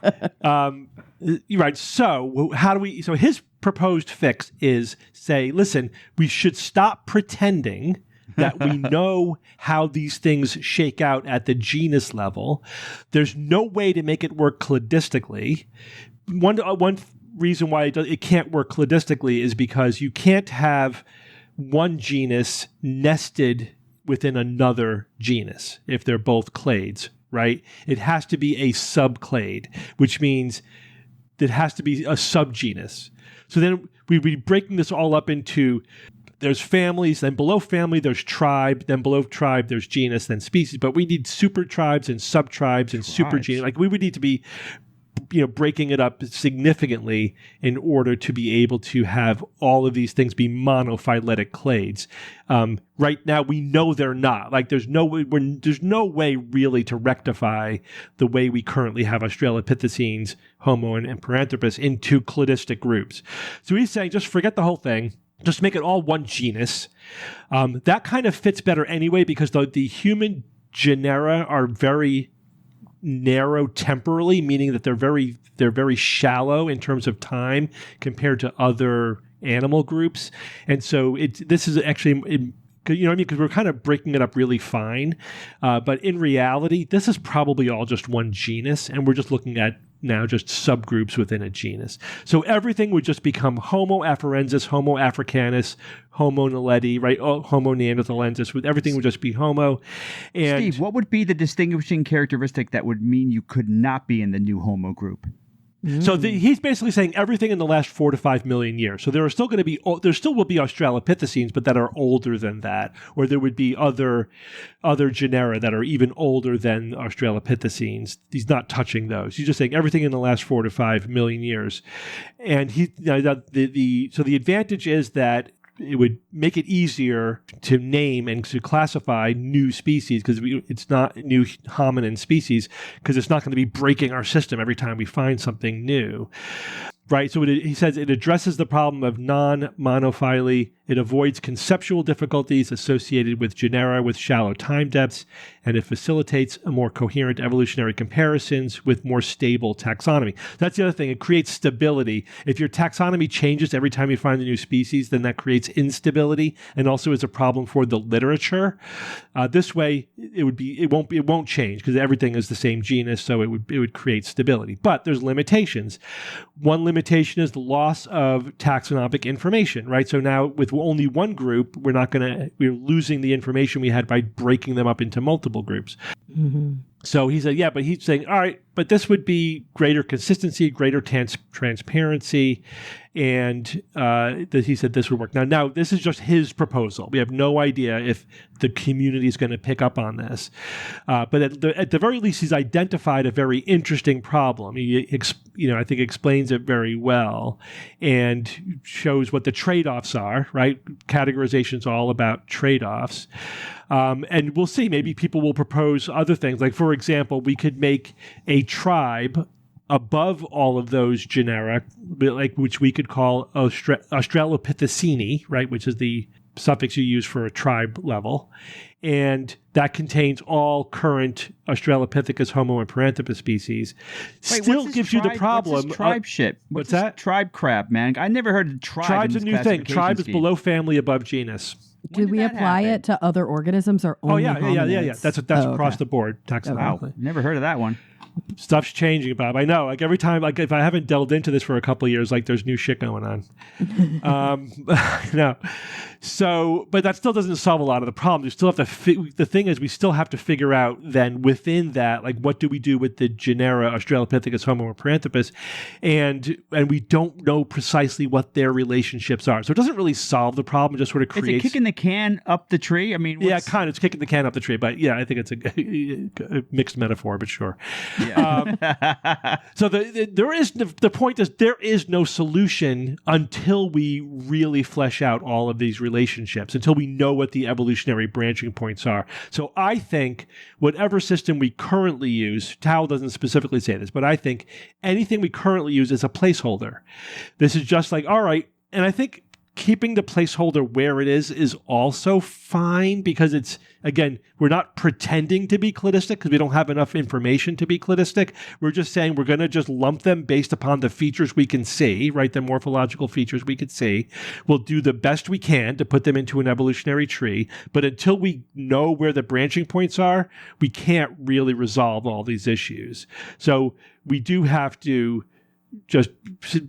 You're right. So how do we? So his proposed fix is say, listen, we should stop pretending that we know how these things shake out at the genus level. There's no way to make it work cladistically. One reason why it can't work cladistically is because you can't have one genus nested within another genus if they're both clades, right? It has to be a subclade, which means it has to be a subgenus. So then we'd be breaking this all up into there's families, then below family there's tribe, then below tribe there's genus, then species. But we need super tribes and subtribes and super genus. Like we would need to be, breaking it up significantly in order to be able to have all of these things be monophyletic clades. Right now we know they're not. Like there's no way really to rectify the way we currently have Australopithecines, Homo, and Paranthropus into cladistic groups. So he's saying just forget the whole thing. Just make it all one genus. That kind of fits better anyway because the human genera are very narrow temporally, meaning that they're very shallow in terms of time compared to other animal groups. And so this is actually because we're kind of breaking it up really fine. But in reality, this is probably all just one genus, and we're just looking at now just subgroups within a genus. So everything would just become Homo afarensis, Homo africanus, Homo naledi, right? Homo neanderthalensis. Everything would just be Homo. And Steve, what would be the distinguishing characteristic that would mean you could not be in the new Homo group? So he's basically saying everything in the last 4 to 5 million years. So there still will be Australopithecines, but that are older than that, or there would be other genera that are even older than Australopithecines. He's not touching those. He's just saying everything in the last 4 to 5 million years. And so the advantage is that it would make it easier to name and to classify new species because it's not new hominin species because it's not going to be breaking our system every time we find something new. Right, so he says it addresses the problem of non-monophyly. It avoids conceptual difficulties associated with genera with shallow time depths, and it facilitates a more coherent evolutionary comparisons with more stable taxonomy. That's the other thing. It creates stability. If your taxonomy changes every time you find a new species, then that creates instability and also is a problem for the literature. This way, it won't change because everything is the same genus, so it would create stability. But there's limitations. One limitation is the loss of taxonomic information, right? So now with only one group, we're losing the information we had by breaking them up into multiple groups. Mm-hmm. So he said, but he's saying, all right, but this would be greater consistency, greater transparency, and he said this would work. Now, this is just his proposal. We have no idea if the community is going to pick up on this. But at the very least, he's identified a very interesting problem. He I think explains it very well and shows what the trade-offs are, right? Categorization is all about trade-offs. And we'll see, maybe people will propose other things. Like, for example, we could make a tribe above all of those genera, which we could call Australopithecini, right, which is the suffix you use for a tribe level. and that contains all current Australopithecus, Homo, and Paranthropus species. Wait, Still gives you the problem. What's this tribe shit? What's this that? Tribe crap, man. I never heard of tribe. Tribe's a in new this thing. Tribe is classification below family, above genus. When Do we did that apply happen? it to other organisms or only Yeah. hominids? That's Oh, across okay. the board Wow, taxonomically. never heard of that one. Stuff's changing, Bob. I know. Like every time, like if I haven't delved into this for a couple of years, like there's new shit going on. No. So, but that still doesn't solve a lot of the problems. We still have to. The thing is, we still have to figure out then within that, like what do we do with the genera Australopithecus, Homo, and Paranthropus, and we don't know precisely what their relationships are. So it doesn't really solve the problem. It just sort of Is creates. it kicking the can up the tree? I mean, Yeah, kind of. It's kicking the can up the tree, but yeah, I think it's a mixed metaphor, but sure. Yeah. So the point is there is no solution until we really flesh out all of these relationships, until we know what the evolutionary branching points are. So I think whatever system we currently use, Tao doesn't specifically say this, but I think anything we currently use is a placeholder. This is just like, all right, and I think keeping the placeholder where it is also fine because it's, again, we're not pretending to be cladistic because we don't have enough information to be cladistic. We're just saying we're going to just lump them based upon the features we can see, right? The morphological features we could see. We'll do the best we can to put them into an evolutionary tree. But until we know where the branching points are, we can't really resolve all these issues. So we do have to just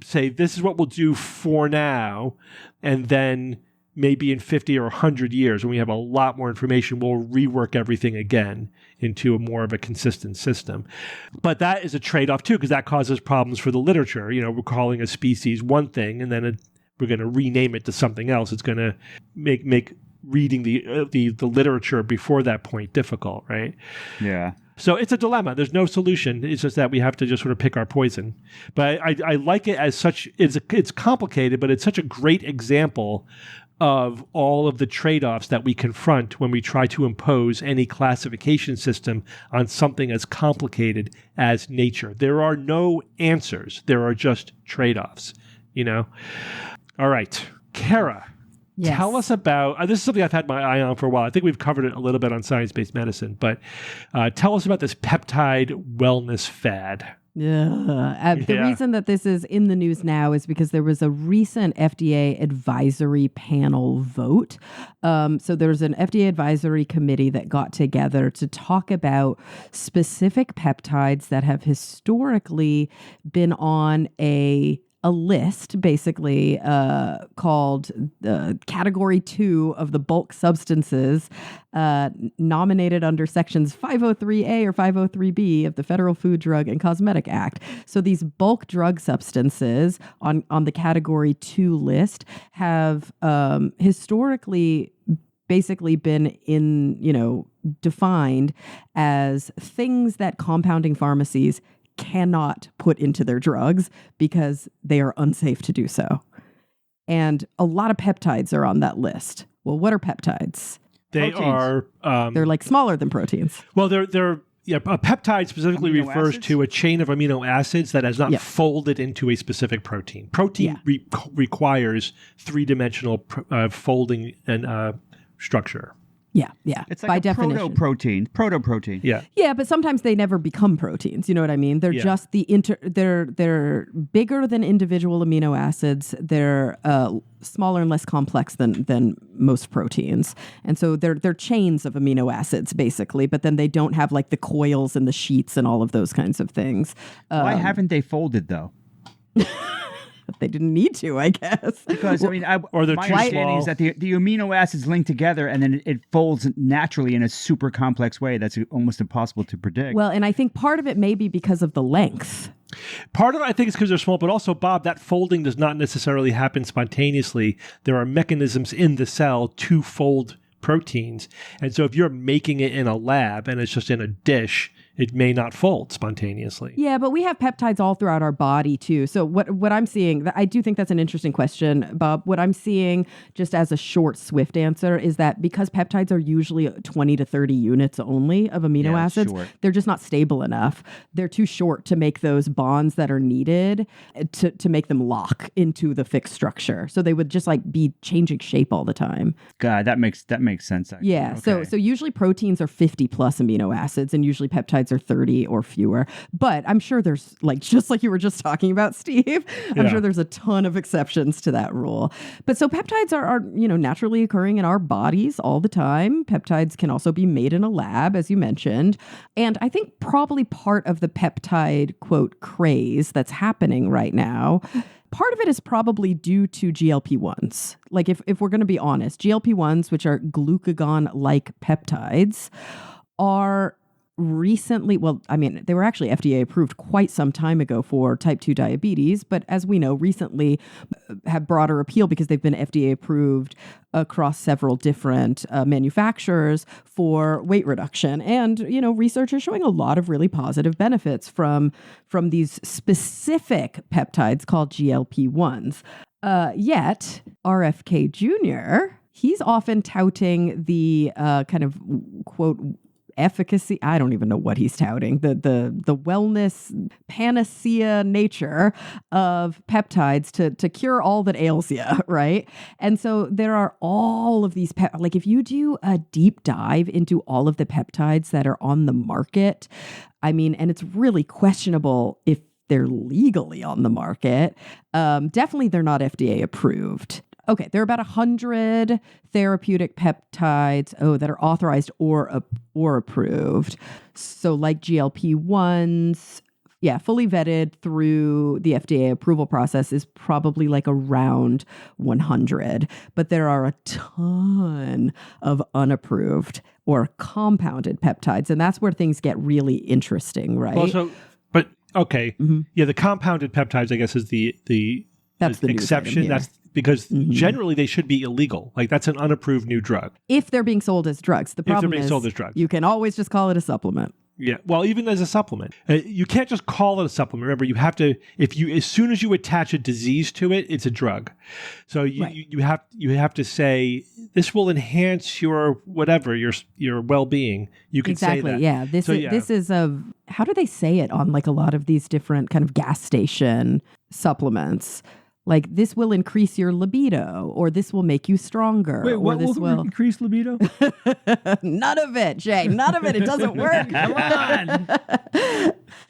say this is what we'll do for now, and then maybe in 50 or 100 years when we have a lot more information, we'll rework everything again into a more of a consistent system. But that is a trade-off too, because that causes problems for the literature. You know, we're calling a species one thing and then we're going to rename it to something else. It's going to make reading the literature before that point difficult, right? Yeah. So it's a dilemma. There's no solution. It's just that we have to just sort of pick our poison. But I like it as such. It's complicated, but it's such a great example of all of the trade-offs that we confront when we try to impose any classification system on something as complicated as nature. There are no answers. There are just trade-offs, you know? All right. Kara. Yes. Tell us about, this is something I've had my eye on for a while. I think we've covered it a little bit on science-based medicine, but tell us about this peptide wellness fad. The reason that this is in the news now is because there was a recent FDA advisory panel vote. So there's an FDA advisory committee that got together to talk about specific peptides that have historically been on a list basically called Category 2 of the bulk substances nominated under sections 503A or 503B of the Federal Food, Drug, and Cosmetic Act. So these bulk drug substances on the Category 2 list have historically basically been defined as things that compounding pharmacies cannot put into their drugs because they are unsafe to do so. And a lot of peptides are on that list. Well, what are peptides? They Proteins. are... They're like smaller than proteins. Well, a peptide specifically Amino refers acids? to a chain of amino acids that has not folded into a specific protein. Protein requires three-dimensional folding and structure. Yeah. It's like by a definition. protoprotein. Yeah. Yeah, but sometimes they never become proteins. You know what I mean? They're just they're bigger than individual amino acids. They're smaller and less complex than most proteins. And so they're chains of amino acids basically, but then they don't have like the coils and the sheets and all of those kinds of things. Why haven't they folded though? They didn't need to, I guess. Because I mean, Or they're my too understanding small. is that the amino acids link together, and then it folds naturally in a super complex way that's almost impossible to predict. Well, and I think part of it may be because of the length. Part of it, I think, is because they're small, but also, Bob, that folding does not necessarily happen spontaneously. There are mechanisms in the cell to fold proteins. And so if you're making it in a lab and it's just in a dish, it may not fold spontaneously. Yeah, but we have peptides all throughout our body too. So what I'm seeing, I do think that's an interesting question, Bob. What I'm seeing, just as a short, swift answer, is that because peptides are usually 20 to 30 units only of amino acids, they're just not stable enough. They're too short to make those bonds that are needed to make them lock into the fixed structure. So they would just like be changing shape all the time. God, that makes sense. Actually. Yeah. Okay. So usually proteins are 50 plus amino acids, and usually peptides are 30 or fewer. But I'm sure there's just like you were just talking about, Steve. I'm sure there's a ton of exceptions to that rule. But so peptides are naturally occurring in our bodies all the time. Peptides can also be made in a lab, as you mentioned. And I think probably part of the peptide quote craze that's happening right now, part of it is probably due to GLP-1s. Like if we're going to be honest, GLP-1s, which are glucagon-like peptides, are recently, they were actually FDA approved quite some time ago for type 2 diabetes, but as we know, recently have broader appeal because they've been FDA approved across several different manufacturers for weight reduction. And, research is showing a lot of really positive benefits from these specific peptides called GLP-1s. Yet, RFK Jr., he's often touting the kind of, quote, efficacy. I don't even know what he's touting. The wellness panacea nature of peptides to cure all that ails you, right? And so there are all of these like if you do a deep dive into all of the peptides that are on the market, and it's really questionable if they're legally on the market. Definitely they're not FDA approved. Okay, there are about 100 therapeutic peptides that are authorized or approved. So like GLP-1s, fully vetted through the FDA approval process is probably like around 100. But there are a ton of unapproved or compounded peptides. And that's where things get really interesting, right? The compounded peptides, I guess, is the that's the exception. That's because generally they should be illegal. Like that's an unapproved new drug. If they're being sold as drugs. The problem is sold as drugs. You can always just call it a supplement. Yeah. Well, even as a supplement, you can't just call it a supplement. Remember, you have to, as soon as you attach a disease to it, it's a drug. So you have to say this will enhance your whatever, your well-being. You can say that. Yeah. This is how do they say it on like a lot of these different kind of gas station supplements? Like this will increase your libido, or this will make you stronger. Wait, what this will increase libido? None of it, Jay. None of it. It doesn't work. Come on.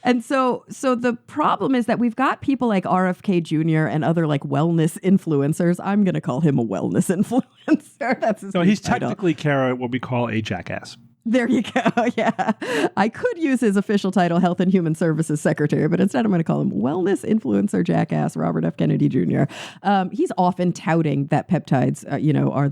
And so the problem is that we've got people like RFK Jr. and other like wellness influencers. I'm going to call him a wellness influencer. That's his he's title. Technically, Kara, what we call a jackass. There you go. Yeah. I could use his official title, Health and Human Services Secretary, but instead I'm going to call him Wellness Influencer Jackass Robert F. Kennedy Jr. He's often touting that peptides, are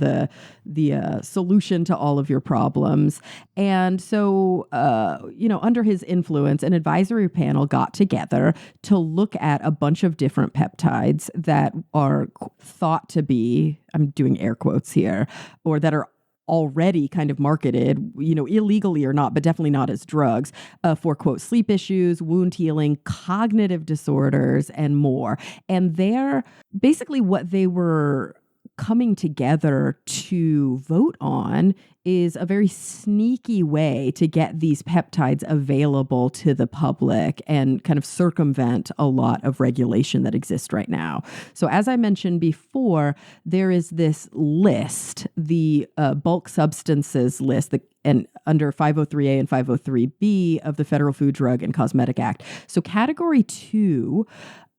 the solution to all of your problems. And so, under his influence, an advisory panel got together to look at a bunch of different peptides that are thought to be, I'm doing air quotes here, or that are already kind of marketed, illegally or not, but definitely not as drugs, for, quote, sleep issues, wound healing, cognitive disorders, and more. And they're basically what they were coming together to vote on is a very sneaky way to get these peptides available to the public and kind of circumvent a lot of regulation that exists right now. So as I mentioned before, there is this list, the bulk substances list, and under 503A and 503B of the Federal Food, Drug, and Cosmetic Act. So Category 2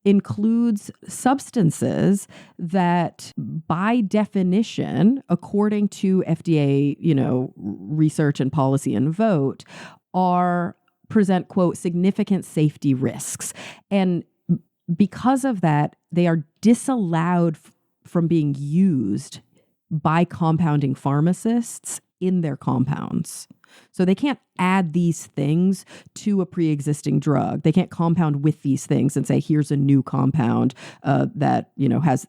includes substances that, by definition, according to FDA, research and policy and vote, present, quote, significant safety risks. And because of that, they are disallowed from being used by compounding pharmacists in their compounds. So they can't add these things to a pre-existing drug. They can't compound with these things and say, here's a new compound that,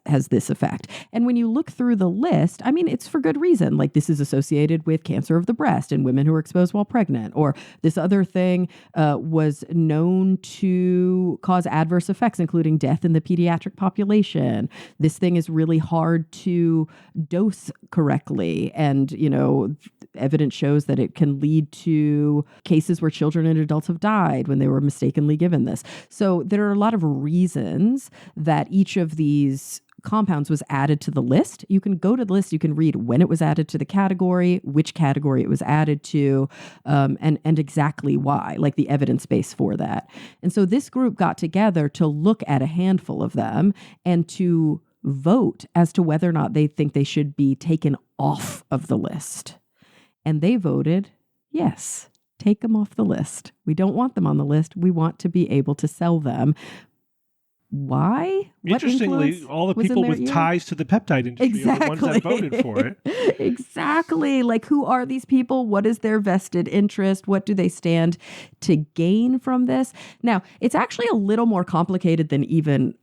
has this effect. And when you look through the list, I mean, it's for good reason. Like, this is associated with cancer of the breast in women who are exposed while pregnant, or this other thing was known to cause adverse effects, including death in the pediatric population. This thing is really hard to dose correctly. And, evidence shows that it can lead to cases where children and adults have died when they were mistakenly given this. So there are a lot of reasons that each of these compounds was added to the list. You can go to the list, you can read when it was added to the category, which category it was added to, and exactly why, like the evidence base for that. And so this group got together to look at a handful of them and to vote as to whether or not they think they should be taken off of the list. And they voted, yes, take them off the list. We don't want them on the list. We want to be able to sell them. Why? Interestingly, all the people with ties to the peptide industry are the ones that voted for it. Exactly. Like, who are these people? What is their vested interest? What do they stand to gain from this? Now, it's actually a little more complicated than even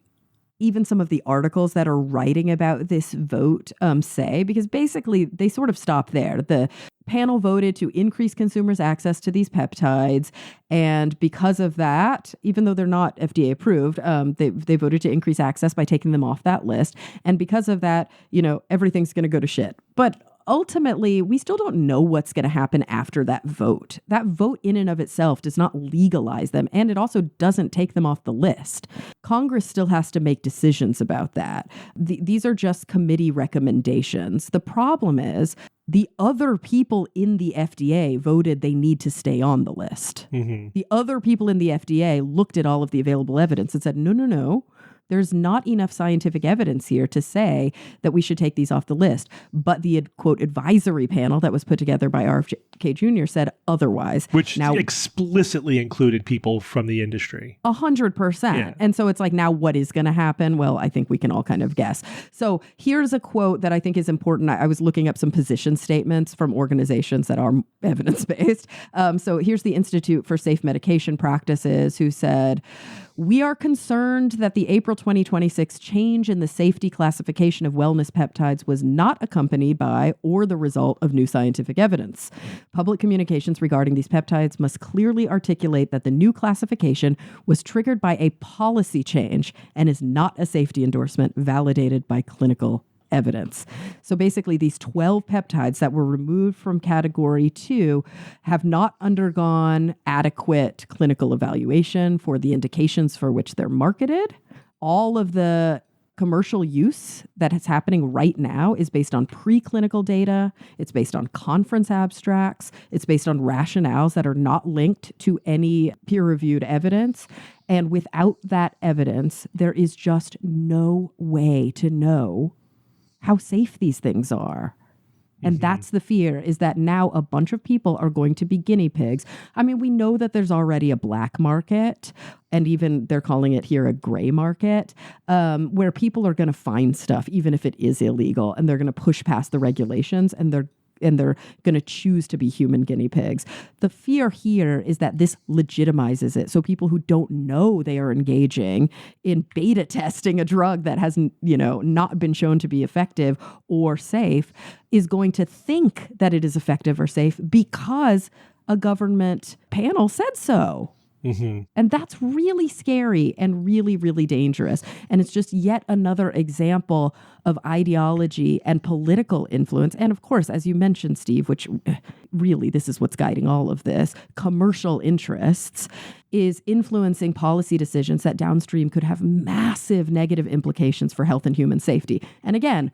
some of the articles that are writing about this vote say, because basically they sort of stop there. The panel voted to increase consumers' access to these peptides. And because of that, even though they're not FDA approved, they voted to increase access by taking them off that list. And because of that, everything's going to go to shit. But ultimately, we still don't know what's going to happen after that vote. That vote in and of itself does not legalize them, and it also doesn't take them off the list. Congress still has to make decisions about that. These are just committee recommendations. The problem is the other people in the FDA voted they need to stay on the list. Mm-hmm. The other people in the FDA looked at all of the available evidence and said, no. There's not enough scientific evidence here to say that we should take these off the list. But the, quote, advisory panel that was put together by RFK Jr. said otherwise. Which now explicitly included people from the industry. 100%. Yeah. And so it's like, now what is going to happen? Well, I think we can all kind of guess. So here's a quote that I think is important. I was looking up some position statements from organizations that are evidence-based. So here's the Institute for Safe Medication Practices, who said, "We are concerned that the April 2026 change in the safety classification of wellness peptides was not accompanied by or the result of new scientific evidence. Public communications regarding these peptides must clearly articulate that the new classification was triggered by a policy change and is not a safety endorsement validated by clinical evidence." So basically, these 12 peptides that were removed from category 2 have not undergone adequate clinical evaluation for the indications for which they're marketed. All of the commercial use that is happening right now is based on preclinical data. It's based on conference abstracts. It's based on rationales that are not linked to any peer-reviewed evidence. And without that evidence, there is just no way to know how safe these things are. And that's the fear, is that now a bunch of people are going to be guinea pigs. I mean, we know that there's already a black market, and even they're calling it here a gray market, where people are going to find stuff, even if it is illegal, and they're going to push past the regulations, and they're going to choose to be human guinea pigs. The fear here is that this legitimizes it. So people who don't know they are engaging in beta testing a drug that hasn't, not been shown to be effective or safe is going to think that it is effective or safe because a government panel said so. Mm-hmm. And that's really scary and really, really dangerous. And it's just yet another example of ideology and political influence. And of course, as you mentioned, Steve, which really this is what's guiding all of this, commercial interests is influencing policy decisions that downstream could have massive negative implications for health and human safety. And again,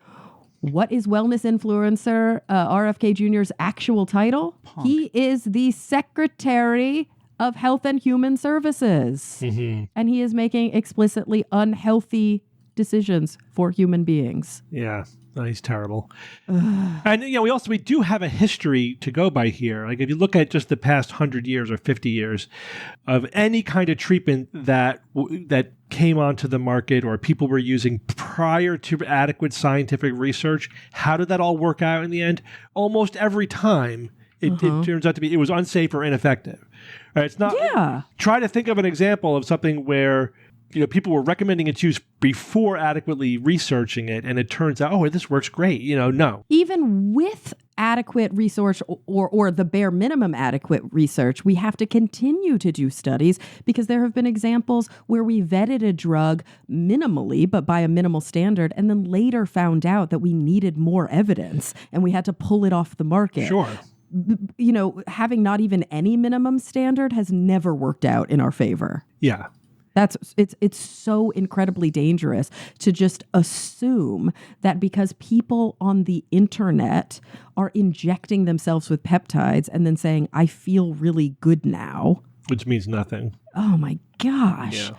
what is wellness influencer RFK Jr.'s actual title? Punk. He is the Secretary of Health and Human Services. Mm-hmm. And he is making explicitly unhealthy decisions for human beings. Yeah, he's terrible. And we do have a history to go by here. Like if you look at just the past 100 years or 50 years of any kind of treatment that came onto the market or people were using prior to adequate scientific research, how did that all work out in the end? Almost every time It turns out to be, it was unsafe or ineffective. Right? It's not. Yeah. Try to think of an example of something where people were recommending its use before adequately researching it, and it turns out, oh, this works great. No. Even with adequate research or the bare minimum adequate research, we have to continue to do studies because there have been examples where we vetted a drug minimally, but by a minimal standard, and then later found out that we needed more evidence and we had to pull it off the market. Sure. Having not even any minimum standard has never worked out in our favor. Yeah. It's so incredibly dangerous to just assume that because people on the internet are injecting themselves with peptides and then saying, I feel really good now. Which means nothing. Oh my gosh. Yeah.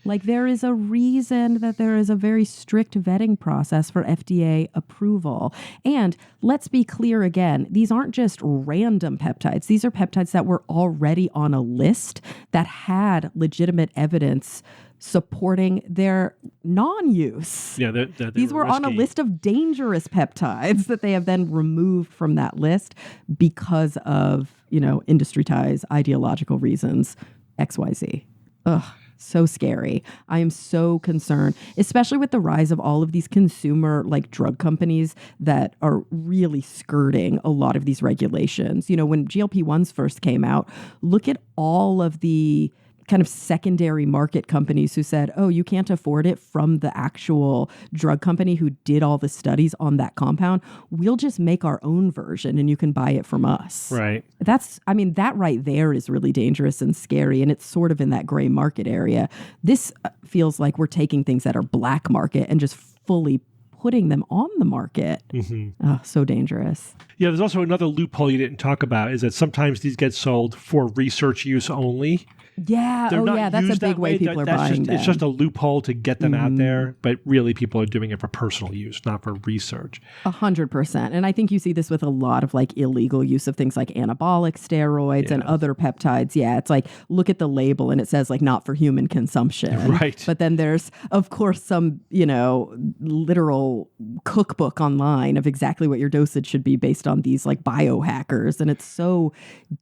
Like, there is a reason that there is a very strict vetting process for FDA approval. And let's be clear again, these aren't just random peptides. These are peptides that were already on a list that had legitimate evidence supporting their non-use. Yeah, these were on a list of dangerous peptides that they have then removed from that list because of, industry ties, ideological reasons, XYZ. Ugh. So scary. I am so concerned, especially with the rise of all of these consumer drug companies that are really skirting a lot of these regulations. When GLP-1s first came out, look at all of the kind of secondary market companies who said, oh, you can't afford it from the actual drug company who did all the studies on that compound. We'll just make our own version and you can buy it from us. Right. That right there is really dangerous and scary. And it's sort of in that gray market area. This feels like we're taking things that are black market and just fully putting them on the market. Mm-hmm. Oh, so dangerous. Yeah, there's also another loophole you didn't talk about is that sometimes these get sold for research use only. Yeah. That's a big way people are buying them. It's just a loophole to get them out there, but really people are doing it for personal use, not for research. 100%. And I think you see this with a lot of illegal use of things like anabolic steroids and other peptides. Yeah, it's look at the label and it says not for human consumption. Right. But then there's, of course, some, literal cookbook online of exactly what your dosage should be based on these biohackers. And it's so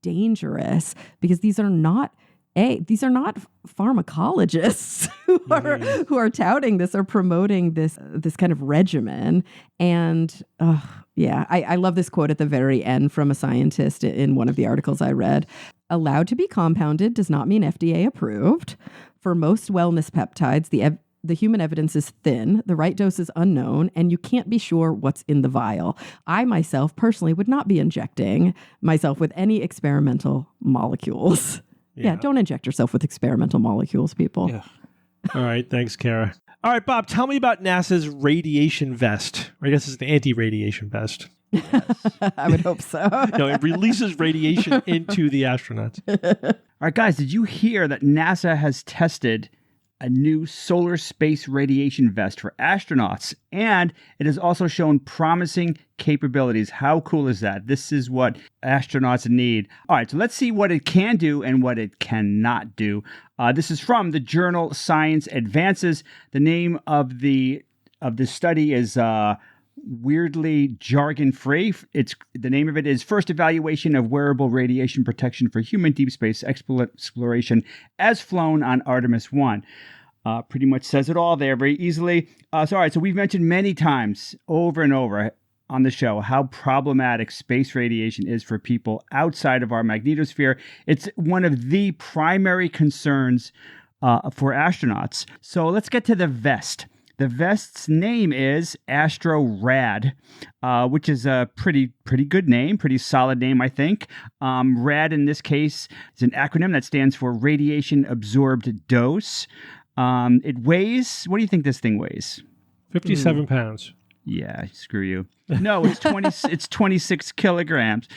dangerous because these are not pharmacologists who are touting this or promoting this kind of regimen. And I love this quote at the very end from a scientist in one of the articles I read. Allowed to be compounded does not mean FDA approved. For most wellness peptides, the human evidence is thin, the right dose is unknown, and you can't be sure what's in the vial. I myself personally would not be injecting myself with any experimental molecules. Yeah, don't inject yourself with experimental molecules, people. Yeah. All right, thanks, Kara. All right, Bob, tell me about NASA's radiation vest. Or I guess it's an anti-radiation vest. I would hope so. No, it releases radiation into the astronauts. All right, guys, did you hear that NASA has tested a new solar space radiation vest for astronauts, and it has also shown promising capabilities? How cool is that? This is what astronauts need. All right, so let's see what it can do and what it cannot do. This is from the journal Science Advances. The name of this study is weirdly jargon-free. The name of it is First Evaluation of Wearable Radiation Protection for Human Deep Space Exploration as Flown on Artemis 1. Pretty much says it all there very easily. So we've mentioned many times over and over on the show how problematic space radiation is for people outside of our magnetosphere. It's one of the primary concerns for astronauts. So let's get to the vest. The vest's name is AstroRad, which is a pretty good name, pretty solid name, I think. RAD in this case is an acronym that stands for Radiation Absorbed Dose. It weighs, what do you think this thing weighs? 57 pounds. Yeah, screw you. No, it's 26 kilograms,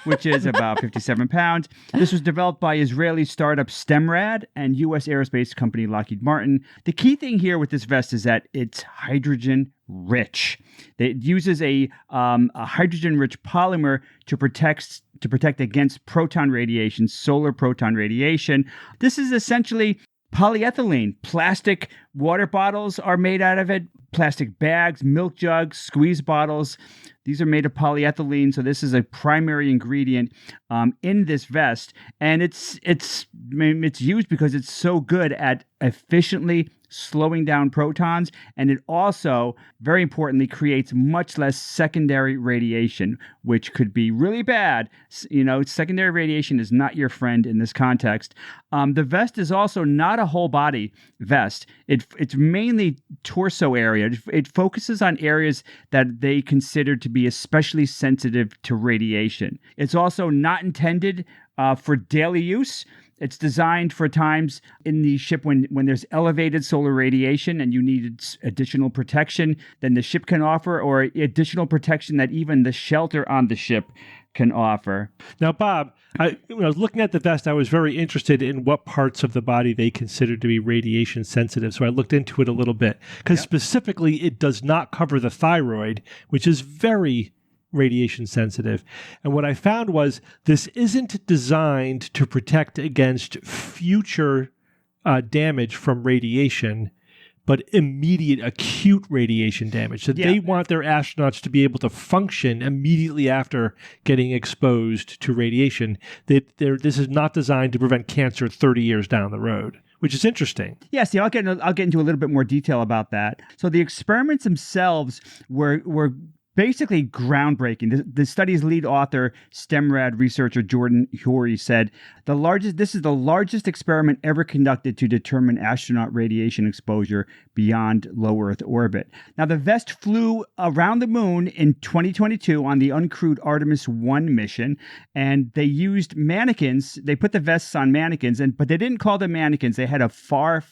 which is about 57 pounds. This was developed by Israeli startup STEMRAD and U.S. aerospace company Lockheed Martin. The key thing here with this vest is that it's hydrogen rich. It uses a hydrogen rich polymer to protect against proton radiation, solar proton radiation. This is essentially Polyethylene, plastic water bottles are made out of it, plastic bags, milk jugs, squeeze bottles. These are made of polyethylene, so this is a primary ingredient in this vest, and it's used because it's so good at efficiently slowing down protons, and it also, very importantly, creates much less secondary radiation, which could be really bad. Secondary radiation is not your friend in this context. The vest is also not a whole body vest. It's mainly torso area. It focuses on areas that they consider to be especially sensitive to radiation. It's also not intended for daily use. It's designed for times in the ship when there's elevated solar radiation and you need additional protection than the ship can offer, or additional protection that even the shelter on the ship can offer. Now, Bob, when I was looking at the vest, I was very interested in what parts of the body they consider to be radiation sensitive. So I looked into it a little bit, because specifically it does not cover the thyroid, which is very radiation sensitive. And what I found was this isn't designed to protect against future damage from radiation, but immediate acute radiation damage. So they want their astronauts to be able to function immediately after getting exposed to radiation. This is not designed to prevent cancer 30 years down the road, which is interesting. Yeah, see, I'll get into a little bit more detail about that. So the experiments themselves were basically groundbreaking. The study's lead author, STEMRAD researcher Jordan Horry, said, this is the largest experiment ever conducted to determine astronaut radiation exposure beyond low Earth orbit. Now, the vest flew around the moon in 2022 on the uncrewed Artemis 1 mission, and they used mannequins. They put the vests on mannequins, but they didn't call them mannequins. They had a far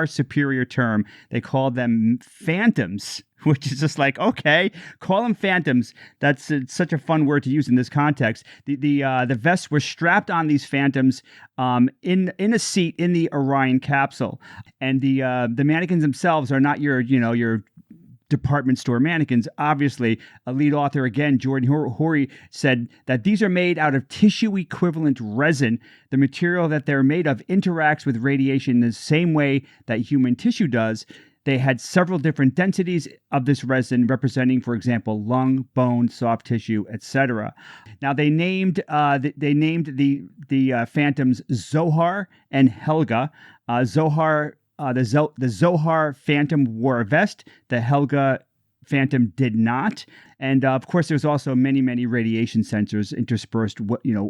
superior term. They called them phantoms, which is just like, okay, call them phantoms. It's such a fun word to use in this context. The vests were strapped on these phantoms in a seat in the Orion capsule, and the mannequins themselves are not your department store mannequins. Obviously, a lead author, again, Jordan Horry, said that these are made out of tissue equivalent resin. The material that they're made of interacts with radiation in the same way that human tissue does. They had several different densities of this resin, representing, for example, lung, bone, soft tissue, etc. Now they named the phantoms Zohar and Helga. The Zohar Phantom wore a vest. The Helga Phantom did not. And of course, there's also many radiation sensors interspersed,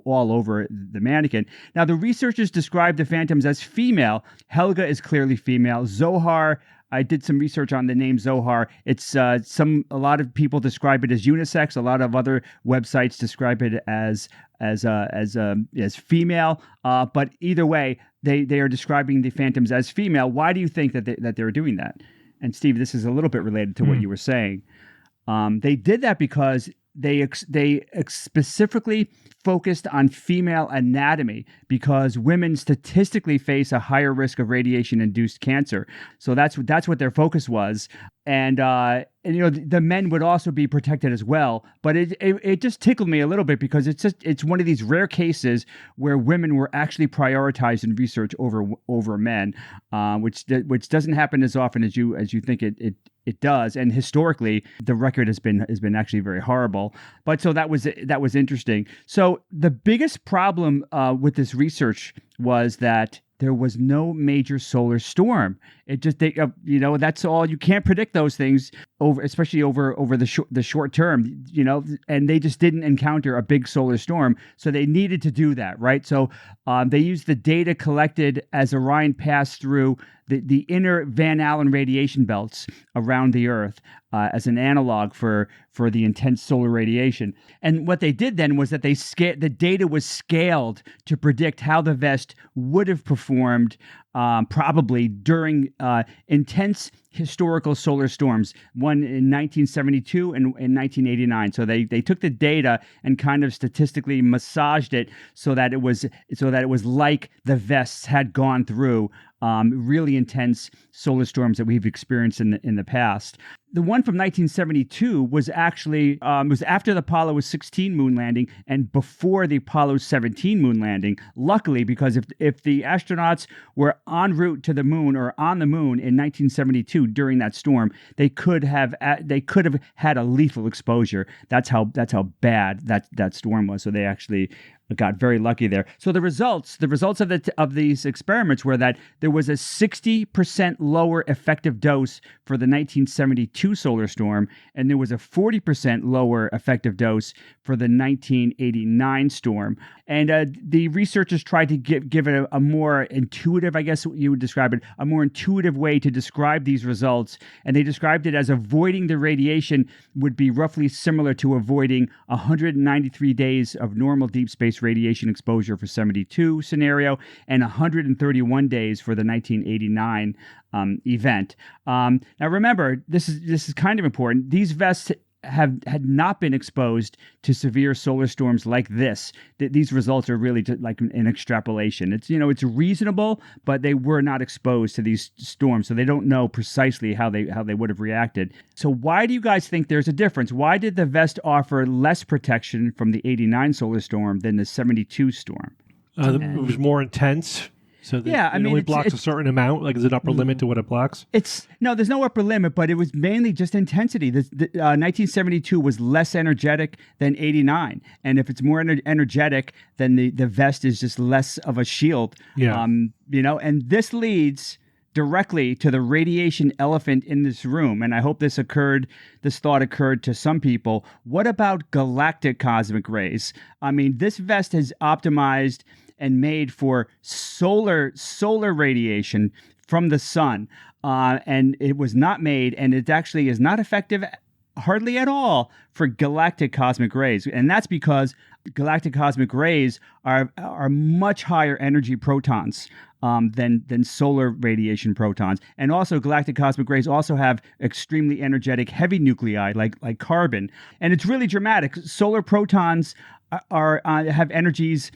all over the mannequin. Now, the researchers described the Phantoms as female. Helga is clearly female. Zohar, I did some research on the name Zohar. It's a lot of people describe it as unisex. A lot of other websites describe it as female. But either way, they are describing the Phantoms as female. Why do you think that they're doing that? And Steve, this is a little bit related to what you were saying. They did that because they specifically focused on female anatomy, because women statistically face a higher risk of radiation-induced cancer. So that's what their focus was. And the men would also be protected as well. But it just tickled me a little bit, because it's one of these rare cases where women were actually prioritized in research over men, which doesn't happen as often as you think it does. And historically, the record has been actually very horrible. But so that was interesting. So the biggest problem with this research was that there was no major solar storm. It just, that's all. You can't predict those things especially over the short term, and they just didn't encounter a big solar storm. So they needed to do that, right? So they used the data collected as Orion passed through the inner Van Allen radiation belts around the Earth as an analog for the intense solar radiation. And what they did then was that the data was scaled to predict how the vest would have performed probably during intense historical solar storms, one in 1972 and in 1989. So they took the data and kind of statistically massaged it so that it was like the vests had gone through really intense solar storms that we've experienced in the past. The one from 1972 was actually was after the Apollo 16 moon landing and before the Apollo 17 moon landing. Luckily, because if the astronauts were en route to the moon or on the moon in 1972 during that storm, they could have had a lethal exposure. That's how bad that storm was. So they actually got very lucky there. So the results of these experiments were that there was a 60% lower effective dose for the 1972 solar storm, and there was a 40% lower effective dose for the 1989 storm. And the researchers tried to give it a more intuitive, I guess you would describe it, a more intuitive way to describe these results. And they described it as avoiding the radiation would be roughly similar to avoiding 193 days of normal deep space radiation exposure for 72 scenario and 131 days for the 1989 event. Now remember, this is kind of important. These vests had not been exposed to severe solar storms like this. These results are really just like an extrapolation. It's reasonable, but they were not exposed to these storms, so they don't know precisely how they would have reacted. So why do you guys think there's a difference? Why did the vest offer less protection from the 89 solar storm than the 72 storm? It was more intense. So it only blocks a certain amount. Like, is it upper limit to what it blocks? There's no upper limit, but it was mainly just intensity. 1972 was less energetic than 89, and if it's more energetic, then the vest is just less of a shield. Yeah. And this leads directly to the radiation elephant in this room. And I hope this thought occurred to some people. What about galactic cosmic rays? I mean, this vest has optimized and made for solar radiation from the sun. And it was not made, and it actually is not effective hardly at all for galactic cosmic rays. And that's because galactic cosmic rays are much higher energy protons than solar radiation protons. And also galactic cosmic rays also have extremely energetic heavy nuclei like carbon. And it's really dramatic. Solar protons have energies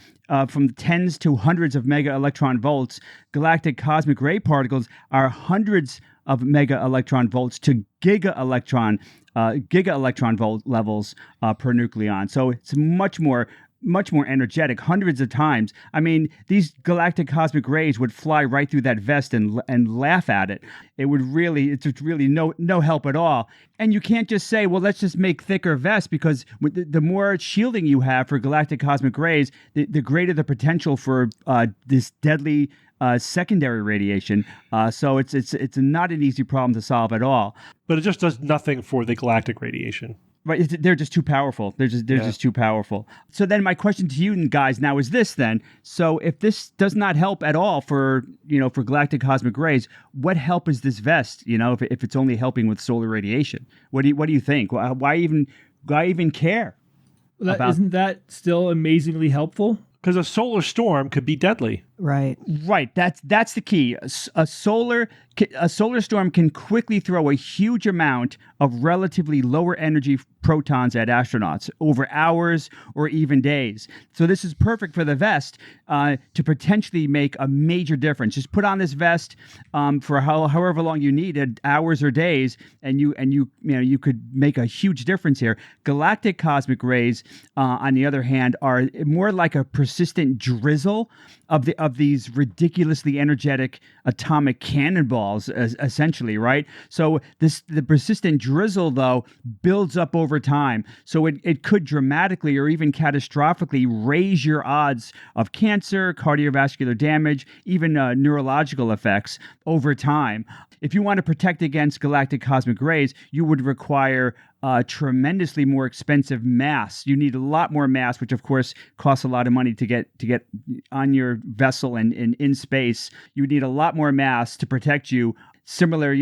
from tens to hundreds of mega electron volts. Galactic cosmic ray particles are hundreds of mega electron volts to giga electron volt levels per nucleon. So it's much more energetic, hundreds of times. I mean, these galactic cosmic rays would fly right through that vest and laugh at it. It's really no help at all. And you can't just say, well, let's just make thicker vests, because the more shielding you have for galactic cosmic rays, the greater the potential for this deadly secondary radiation. So it's not an easy problem to solve at all. But it just does nothing for the galactic radiation. Right, they're just too powerful. They're just too powerful. So then my question to you guys now is this then. So if this does not help at all for galactic cosmic rays, what help is this vest, if it's only helping with solar radiation? What do you think? Why even care? Isn't that still amazingly helpful? Because a solar storm could be deadly. Right. That's the key. A solar storm can quickly throw a huge amount of relatively lower energy protons at astronauts over hours or even days. So this is perfect for the vest to potentially make a major difference. Just put on this vest for however long you need, hours or days, and you could make a huge difference here. Galactic cosmic rays, on the other hand, are more like a persistent drizzle of these ridiculously energetic atomic cannonballs, essentially, right? So the persistent drizzle, though, builds up over time. So it could dramatically or even catastrophically raise your odds of cancer, cardiovascular damage, even neurological effects over time. If you want to protect against galactic cosmic rays, you would require tremendously more expensive mass. You need a lot more mass, which of course costs a lot of money to get on your vessel and in space. You need a lot more mass to protect you. Similar,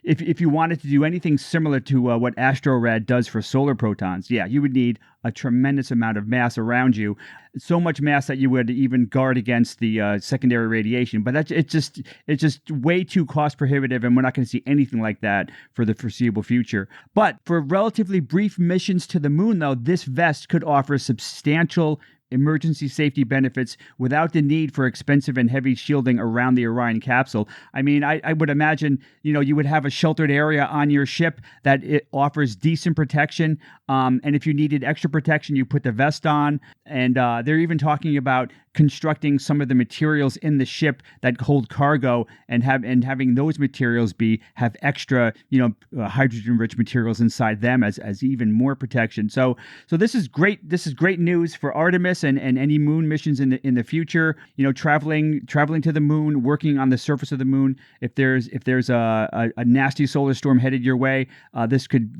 if you wanted to do anything similar to what AstroRad does for solar protons, you would need a tremendous amount of mass around you, so much mass that you would even guard against the secondary radiation. But it's just way too cost prohibitive, and we're not going to see anything like that for the foreseeable future. But for relatively brief missions to the moon, though, this vest could offer substantial emergency safety benefits without the need for expensive and heavy shielding around the Orion capsule. I mean, I would imagine, you would have a sheltered area on your ship that it offers decent protection. And if you needed extra protection, you put the vest on. And they're even talking about constructing some of the materials in the ship that hold cargo and having those materials have extra, hydrogen-rich materials inside them as even more protection. So this is great. This is great news for Artemis and any moon missions in the future. Traveling to the moon, working on the surface of the moon. If there's a nasty solar storm headed your way, this could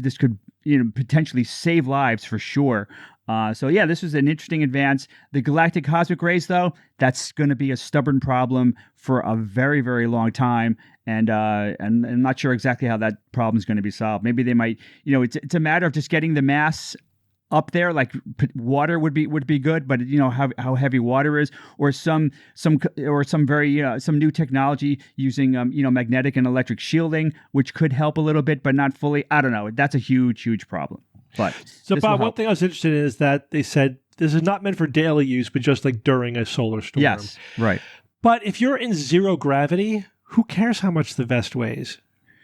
potentially save lives for sure. This was an interesting advance. The galactic cosmic rays, though, that's going to be a stubborn problem for a very, very long time. And I'm not sure exactly how that problem is going to be solved. Maybe they might, it's a matter of just getting the mass up there. Like water would be good, but how heavy water is, or some new technology using magnetic and electric shielding, which could help a little bit, but not fully. I don't know. That's a huge problem. But so, Bob, one thing I was interested in is that they said this is not meant for daily use, but just like during a solar storm. Yes, right. But if you're in zero gravity, who cares how much the vest weighs?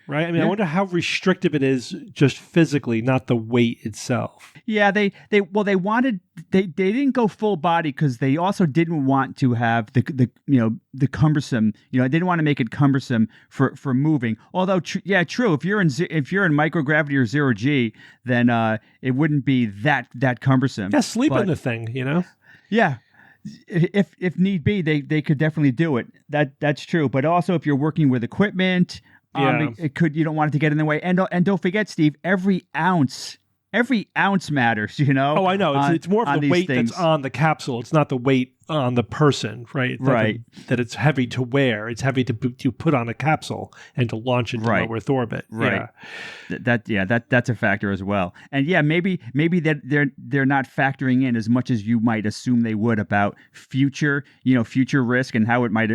Right? I mean, I wonder how restrictive it is just physically, not the weight itself. Yeah, they didn't go full body because they also didn't want to have the cumbersome, they didn't want to make it cumbersome for moving. Although true, if you're in microgravity or 0G, then it wouldn't be that cumbersome. Yeah, sleep in the thing, Yeah. If need be, they could definitely do it. That's true. But also if you're working with equipment, you don't want it to get in the way. And don't forget, Steve, every ounce matters, Oh, I know. It's more of the weight that's on the capsule. It's not the weight on the person, right? Right. That it's heavy to wear. It's heavy to put on a capsule and to launch it to low Earth orbit. Right. Yeah. That's a factor as well. And maybe that they're not factoring in as much as you might assume they would about future risk and how it might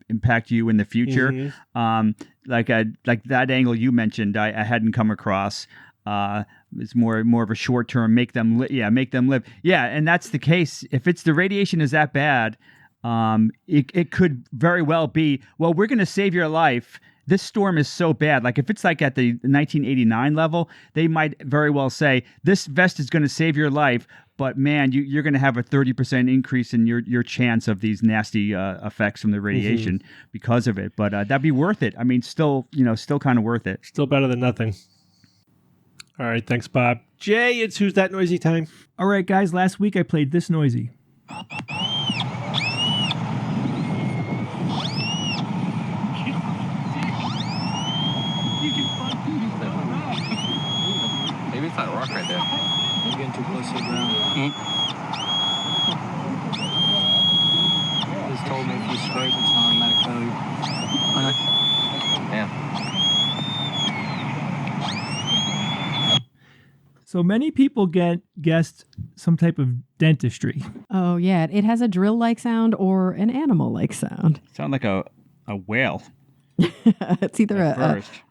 impact you in the future. Mm-hmm. Like that angle you mentioned, I hadn't come across. It's more of a short term, make them live. Yeah, and that's the case. If it's the radiation is that bad, it could very well be, well, we're going to save your life. This storm is so bad. Like if it's like at the 1989 level, they might very well say this vest is going to save your life, but man, you're going to have a 30% increase in your chance of these nasty effects from the radiation because of it. But that'd be worth it. I mean, still kind of worth it. Still better than nothing. All right, thanks, Bob. Jay, it's Who's That Noisy time. All right, guys, last week I played This Noisy. Maybe it's that rock right there. You're getting too close to the ground. Just told me if you scrape, it's an automatic failure. Yeah. So many people guessed some type of dentistry. Oh, yeah. It has a drill-like sound or an animal-like sound. Sound like a whale. It's either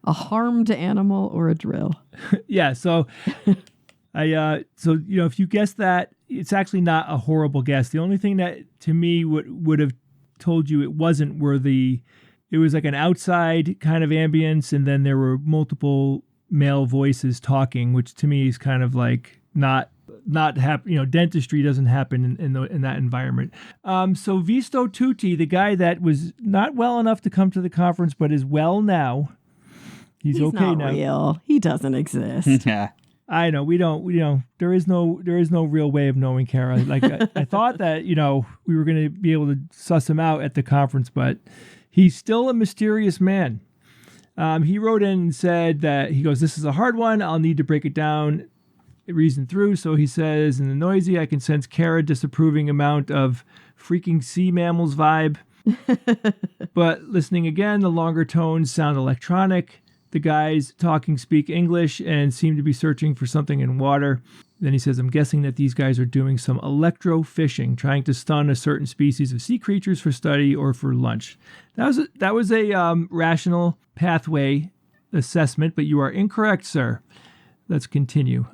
a harmed animal or a drill. Yeah, so if you guess that, it's actually not a horrible guess. The only thing that to me would have told you it wasn't it was like an outside kind of ambience, and then there were multiple male voices talking, which to me is kind of like not happen. Dentistry doesn't happen in that environment. So Visto Tutti, the guy that was not well enough to come to the conference, but is well now. He's okay not now. Real. He doesn't exist. Yeah. I know we don't. There is no real way of knowing Kara. Like I thought that we were going to be able to suss him out at the conference, but he's still a mysterious man. He wrote in and said that he goes, "This is a hard one. I'll need to break it down, reason through." So he says, in the noisy, I can sense Kara disapproving amount of freaking sea mammals vibe. But listening again, the longer tones sound electronic. The guys talking speak English and seem to be searching for something in water. Then he says, I'm guessing that these guys are doing some electrofishing, trying to stun a certain species of sea creatures for study or for lunch. That was a rational pathway assessment, but you are incorrect, sir. let's continue.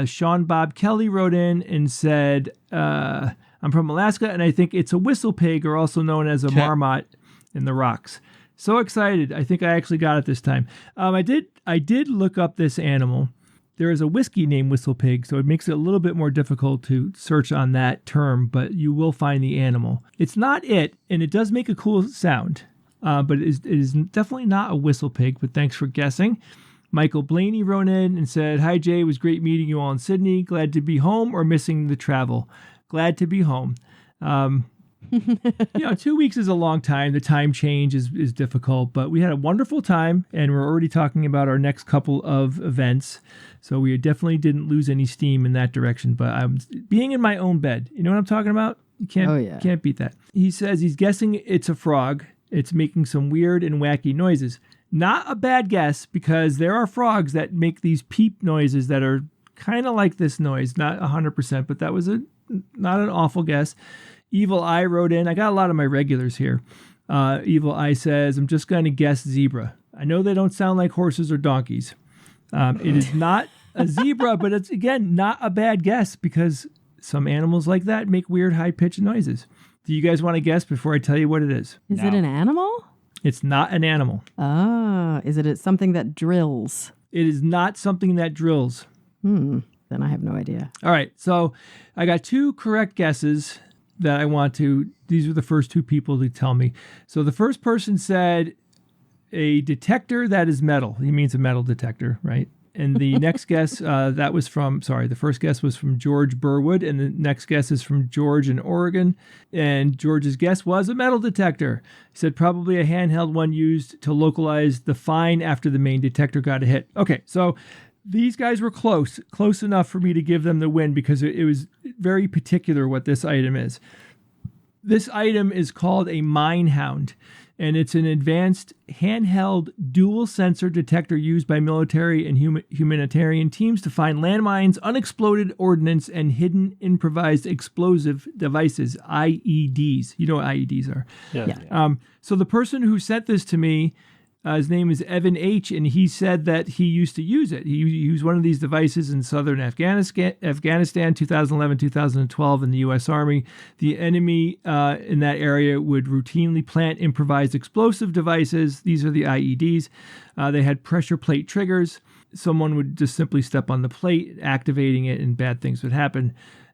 Sean Bob Kelly wrote in and said, I'm from Alaska, and I think it's a whistle pig, or also known as a marmot in the rocks. So excited. I think I actually got it this time. I did look up this animal. There is a whiskey named whistle pig, so it makes it a little bit more difficult to search on that term, but you will find the animal. It's not it, and it does make a cool sound, but it is definitely not a whistle pig, but thanks for guessing. Michael Blaney wrote in and said, "Hi, Jay. It was great meeting you all in Sydney. Glad to be home or missing the travel. Glad to be home." 2 weeks is a long time. The time change is difficult, but we had a wonderful time, and we're already talking about our next couple of events. So we definitely didn't lose any steam in that direction, but I'm being in my own bed. You know what I'm talking about? You can't beat that. He says he's guessing it's a frog. It's making some weird and wacky noises. Not a bad guess, because there are frogs that make these peep noises that are kind of like this noise. Not 100%, but that was not an awful guess. Evil Eye wrote in. I got a lot of my regulars here. Evil Eye says, I'm just going to guess zebra. I know they don't sound like horses or donkeys. It is not a zebra, but it's, again, not a bad guess, because some animals like that make weird high-pitched noises. Do you guys want to guess before I tell you what it is? Is it an animal? It's not an animal. Is it something that drills? It is not something that drills. Then I have no idea. All right, so I got 2 correct guesses that I want to. These are the first 2 people to tell me. So the first person said a detector that is metal. He means a metal detector, right? And the next guess, the first guess was from George Burwood, and the next guess is from George in Oregon. And George's guess was a metal detector. He said probably a handheld one used to localize the fine after the main detector got a hit. Okay, so these guys were close enough for me to give them the win, because it was very particular what this item is. This item is called a mine hound, and it's an advanced handheld dual sensor detector used by military and humanitarian teams to find landmines, unexploded ordnance, and hidden improvised explosive devices, IEDs. You know what IEDs are. Yeah. So the person who sent this to me, his name is Evan H., and he said that he used to use it. He used one of these devices in southern Afghanistan 2011, 2012 in the U.S. Army. The enemy in that area would routinely plant improvised explosive devices. These are the IEDs. They had pressure plate triggers. Someone would just simply step on the plate, activating it, and bad things would happen.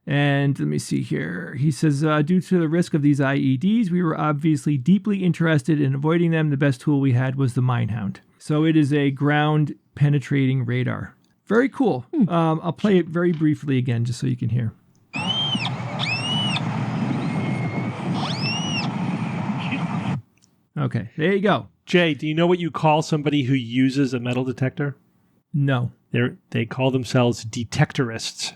And let me see here. He says, due to the risk of these IEDs, we were obviously deeply interested in avoiding them. The best tool we had was the Minehound. So it is a ground penetrating radar. Very cool. I'll play it very briefly again, just so you can hear. Okay, there you go. Jay, do you know what you call somebody who uses a metal detector? No. They call themselves detectorists.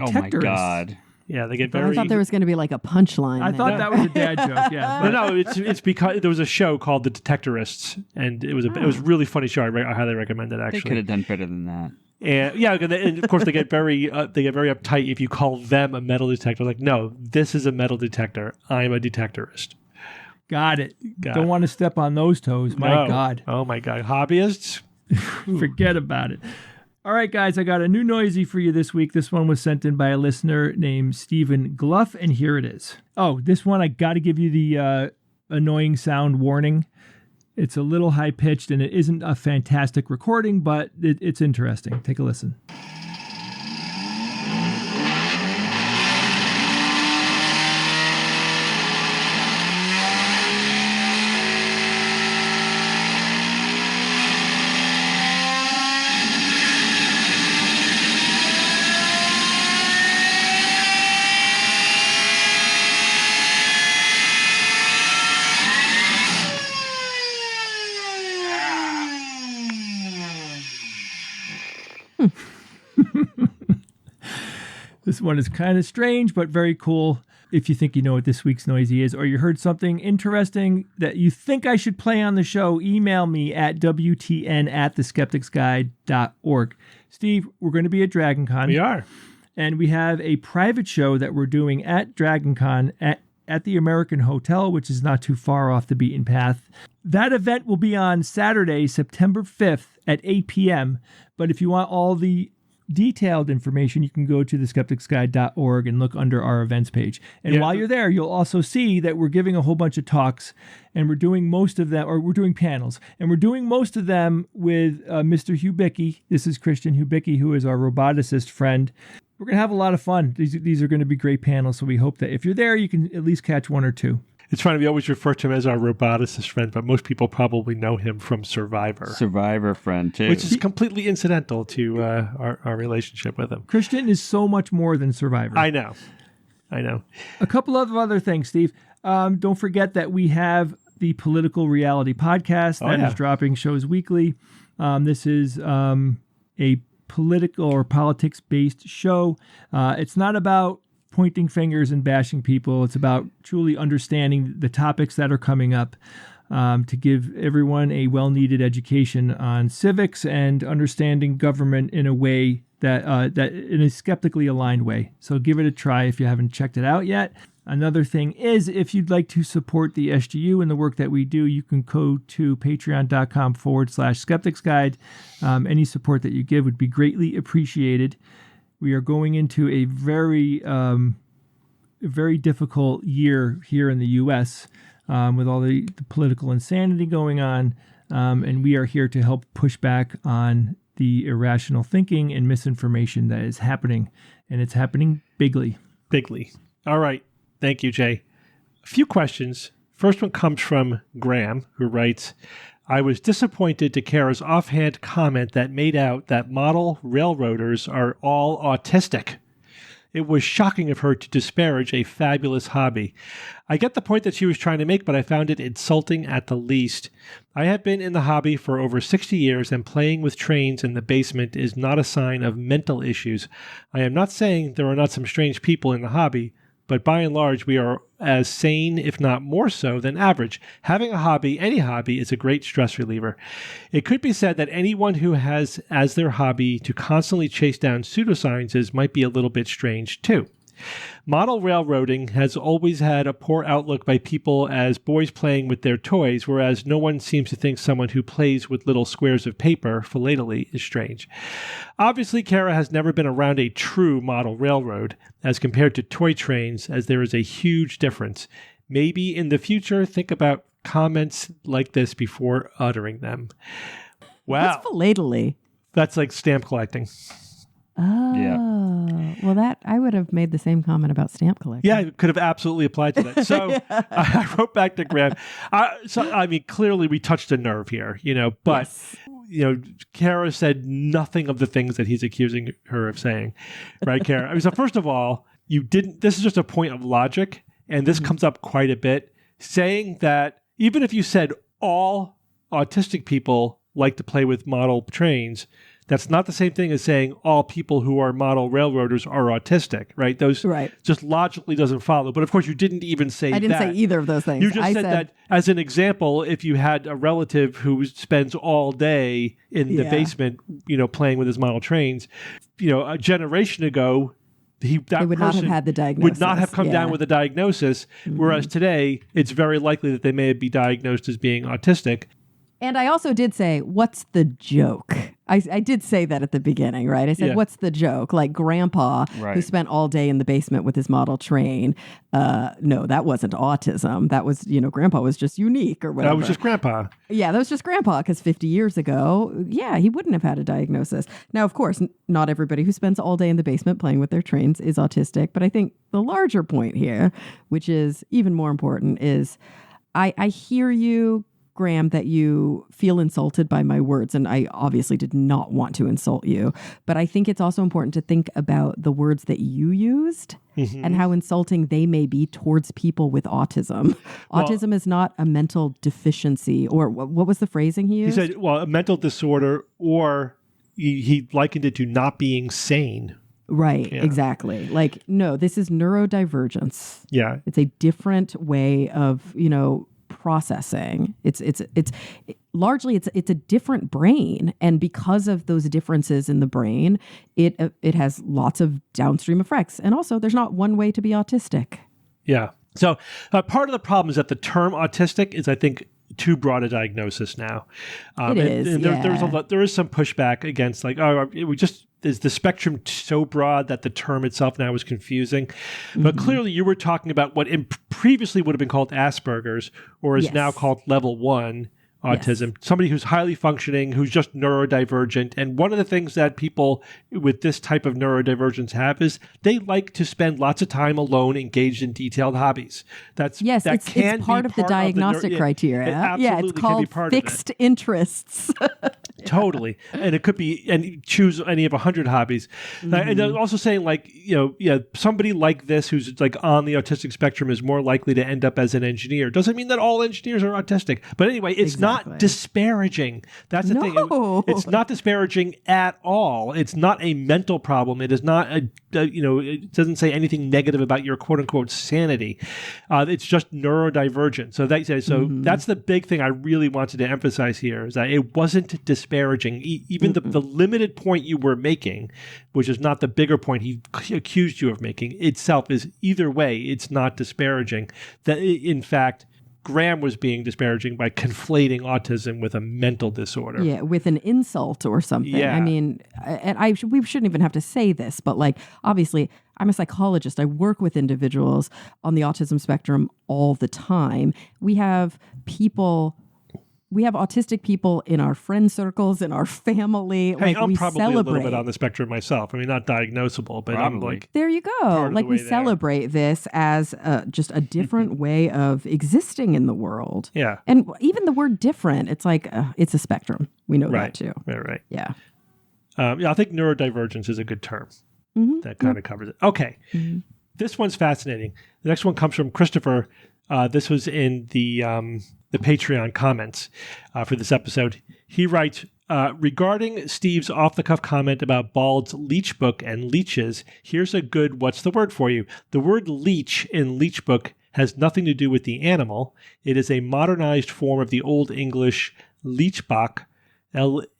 Oh my God. Yeah, they get very... I thought there was going to be like a punchline. I thought that was a dad joke, yeah. No, it's because there was a show called The Detectorists, and it was a really funny show. I highly recommend it, actually. They could have done better than that. And yeah, and of course they get very uptight if you call them a metal detector. Like, no, this is a metal detector. I'm a detectorist. Got it. Don't want to step on those toes. My God. Oh my God. Hobbyists? Forget about it. All right, guys, I got a new noisy for you this week. This one was sent in by a listener named Stephen Gluff, and here it is. Oh, this one, I got to give you the annoying sound warning. It's a little high-pitched, and it isn't a fantastic recording, but it's interesting. Take a listen. This one is kind of strange, but very cool. If you think you know what this week's noisy is, or you heard something interesting that you think I should play on the show, email me at wtn@theskepticsguide.org. Steve, we're going to be at DragonCon. We are. And we have a private show that we're doing at DragonCon at the American Hotel, which is not too far off the beaten path. That event will be on Saturday, September 5th at 8 p.m. But if you want all the detailed information, you can go to theskepticsguide.org and look under our events page. And while you're there, you'll also see that we're giving a whole bunch of talks, and we're doing most of them, or we're doing panels, and we're doing most of them with Mr. Hubicki. This is Christian Hubicki, who is our roboticist friend. We're going to have a lot of fun. These are going to be great panels, so we hope that if you're there, you can at least catch one or two. It's funny, we always refer to him as our roboticist friend, but most people probably know him from Survivor. Survivor friend, too. Which is completely incidental to our relationship with him. Christian is so much more than Survivor. I know. A couple of other things, Steve. Don't forget that we have the Political Reality Podcast that is dropping shows weekly. This is a political or politics-based show. It's not about pointing fingers and bashing people. It's about truly understanding the topics that are coming up, to give everyone a well-needed education on civics and understanding government in a way that in a skeptically aligned way. So give it a try if you haven't checked it out yet. Another thing is, if you'd like to support the SGU and the work that we do, you can go to patreon.com/Skeptics Guide. Any support that you give would be greatly appreciated. We are going into a very difficult year here in the U.S. With all the political insanity going on, and we are here to help push back on the irrational thinking and misinformation that is happening, and it's happening bigly. Bigly. All right. Thank you, Jay. A few questions. First one comes from Graham, who writes, I was disappointed to Kara's offhand comment that made out that model railroaders are all autistic. It was shocking of her to disparage a fabulous hobby. I get the point that she was trying to make, but I found it insulting at the least. I have been in the hobby for over 60 years, and playing with trains in the basement is not a sign of mental issues. I am not saying there are not some strange people in the hobby, but by and large, we are as sane, if not more so, than average. Having a hobby, any hobby, is a great stress reliever. It could be said that anyone who has as their hobby to constantly chase down pseudosciences might be a little bit strange, too. Model railroading has always had a poor outlook by people as boys playing with their toys, whereas no one seems to think someone who plays with little squares of paper philately is strange. Obviously, Kara has never been around a true model railroad as compared to toy trains, as there is a huge difference. Maybe in the future, think about comments like this before uttering them. Wow. What's philately? That's like stamp collecting. Oh, Yeah. Well, that I would have made the same comment about stamp collecting. Yeah, it could have absolutely applied to that. So I wrote back to Graham. Clearly we touched a nerve here, but, Kara said nothing of the things that he's accusing her of saying. Right, Kara? So first of all, this is just a point of logic, and this comes up quite a bit, saying that even if you said all autistic people like to play with model trains, that's not the same thing as saying all people who are model railroaders are autistic, right? Those just logically doesn't follow. But of course, you didn't even say that. I didn't say either of those things. You just said that as an example, if you had a relative who spends all day in the basement, playing with his model trains, a generation ago, they would not have had the diagnosis. Would not have come down with a diagnosis. Mm-hmm. Whereas today, it's very likely that they may be diagnosed as being autistic. And I also did say, what's the joke? I did say that at the beginning, right? I said, what's the joke? Like Grandpa, who spent all day in the basement with his model train. No, that wasn't autism. That was, Grandpa was just unique or whatever. That was just Grandpa. Yeah, that was just Grandpa, because 50 years ago, he wouldn't have had a diagnosis. Now, of course, not everybody who spends all day in the basement playing with their trains is autistic. But I think the larger point here, which is even more important, is I hear you, Graham, that you feel insulted by my words, and I obviously did not want to insult you, but I think it's also important to think about the words that you used and how insulting they may be towards people with autism. Autism is not a mental deficiency, or what was the phrasing he used? He said, a mental disorder, or he likened it to not being sane. Right, exactly. Like, no, this is neurodivergence. Yeah. It's a different way of, processing. It's largely a different brain, and because of those differences in the brain, it has lots of downstream effects. And also, there's not one way to be autistic. Yeah. So part of the problem is that the term autistic is, I think, too broad a diagnosis now. It is. And there is some pushback against is the spectrum so broad that the term itself now is confusing? But clearly you were talking about what previously would have been called Asperger's, or is now called level 1 autism, somebody who's highly functioning, who's just neurodivergent. And one of the things that people with this type of neurodivergence have is they like to spend lots of time alone engaged in detailed hobbies. It's part of the diagnostic criteria. It's called fixed interests. Totally. And it could be, and choose any of 100 hobbies. And they're also saying somebody like this who's like on the autistic spectrum is more likely to end up as an engineer. Doesn't mean that all engineers are autistic. But anyway, it's not disparaging. That's the thing. It's not disparaging at all. It's not a mental problem. It is not it doesn't say anything negative about your quote unquote sanity. It's just neurodivergent. So that's the big thing I really wanted to emphasize here, is that it wasn't disparaging. Even the limited point you were making, which is not the bigger point he accused you of making, itself is either way, it's not disparaging. That in fact, Graham was being disparaging by conflating autism with a mental disorder. Yeah, with an insult or something. Yeah. I mean, we shouldn't even have to say this, but obviously, I'm a psychologist. I work with individuals on the autism spectrum all the time. We have autistic people in our friend circles, in our family. Hey, I'm probably celebrate. a little bit on the spectrum myself. I mean, not diagnosable, but I'm like... There you go. We celebrate this as just a different way of existing in the world. Yeah. And even the word different, it's it's a spectrum. We know that too. Right. Yeah. I think neurodivergence is a good term. That kind of covers it. Okay. This one's fascinating. The next one comes from Christopher. This was in the Patreon comments for this episode. He writes, regarding Steve's off-the-cuff comment about Bald's leech book and leeches, here's a good what's the word for you. The word leech in leech book has nothing to do with the animal. It is a modernized form of the Old English leechbach, Laece-BOC,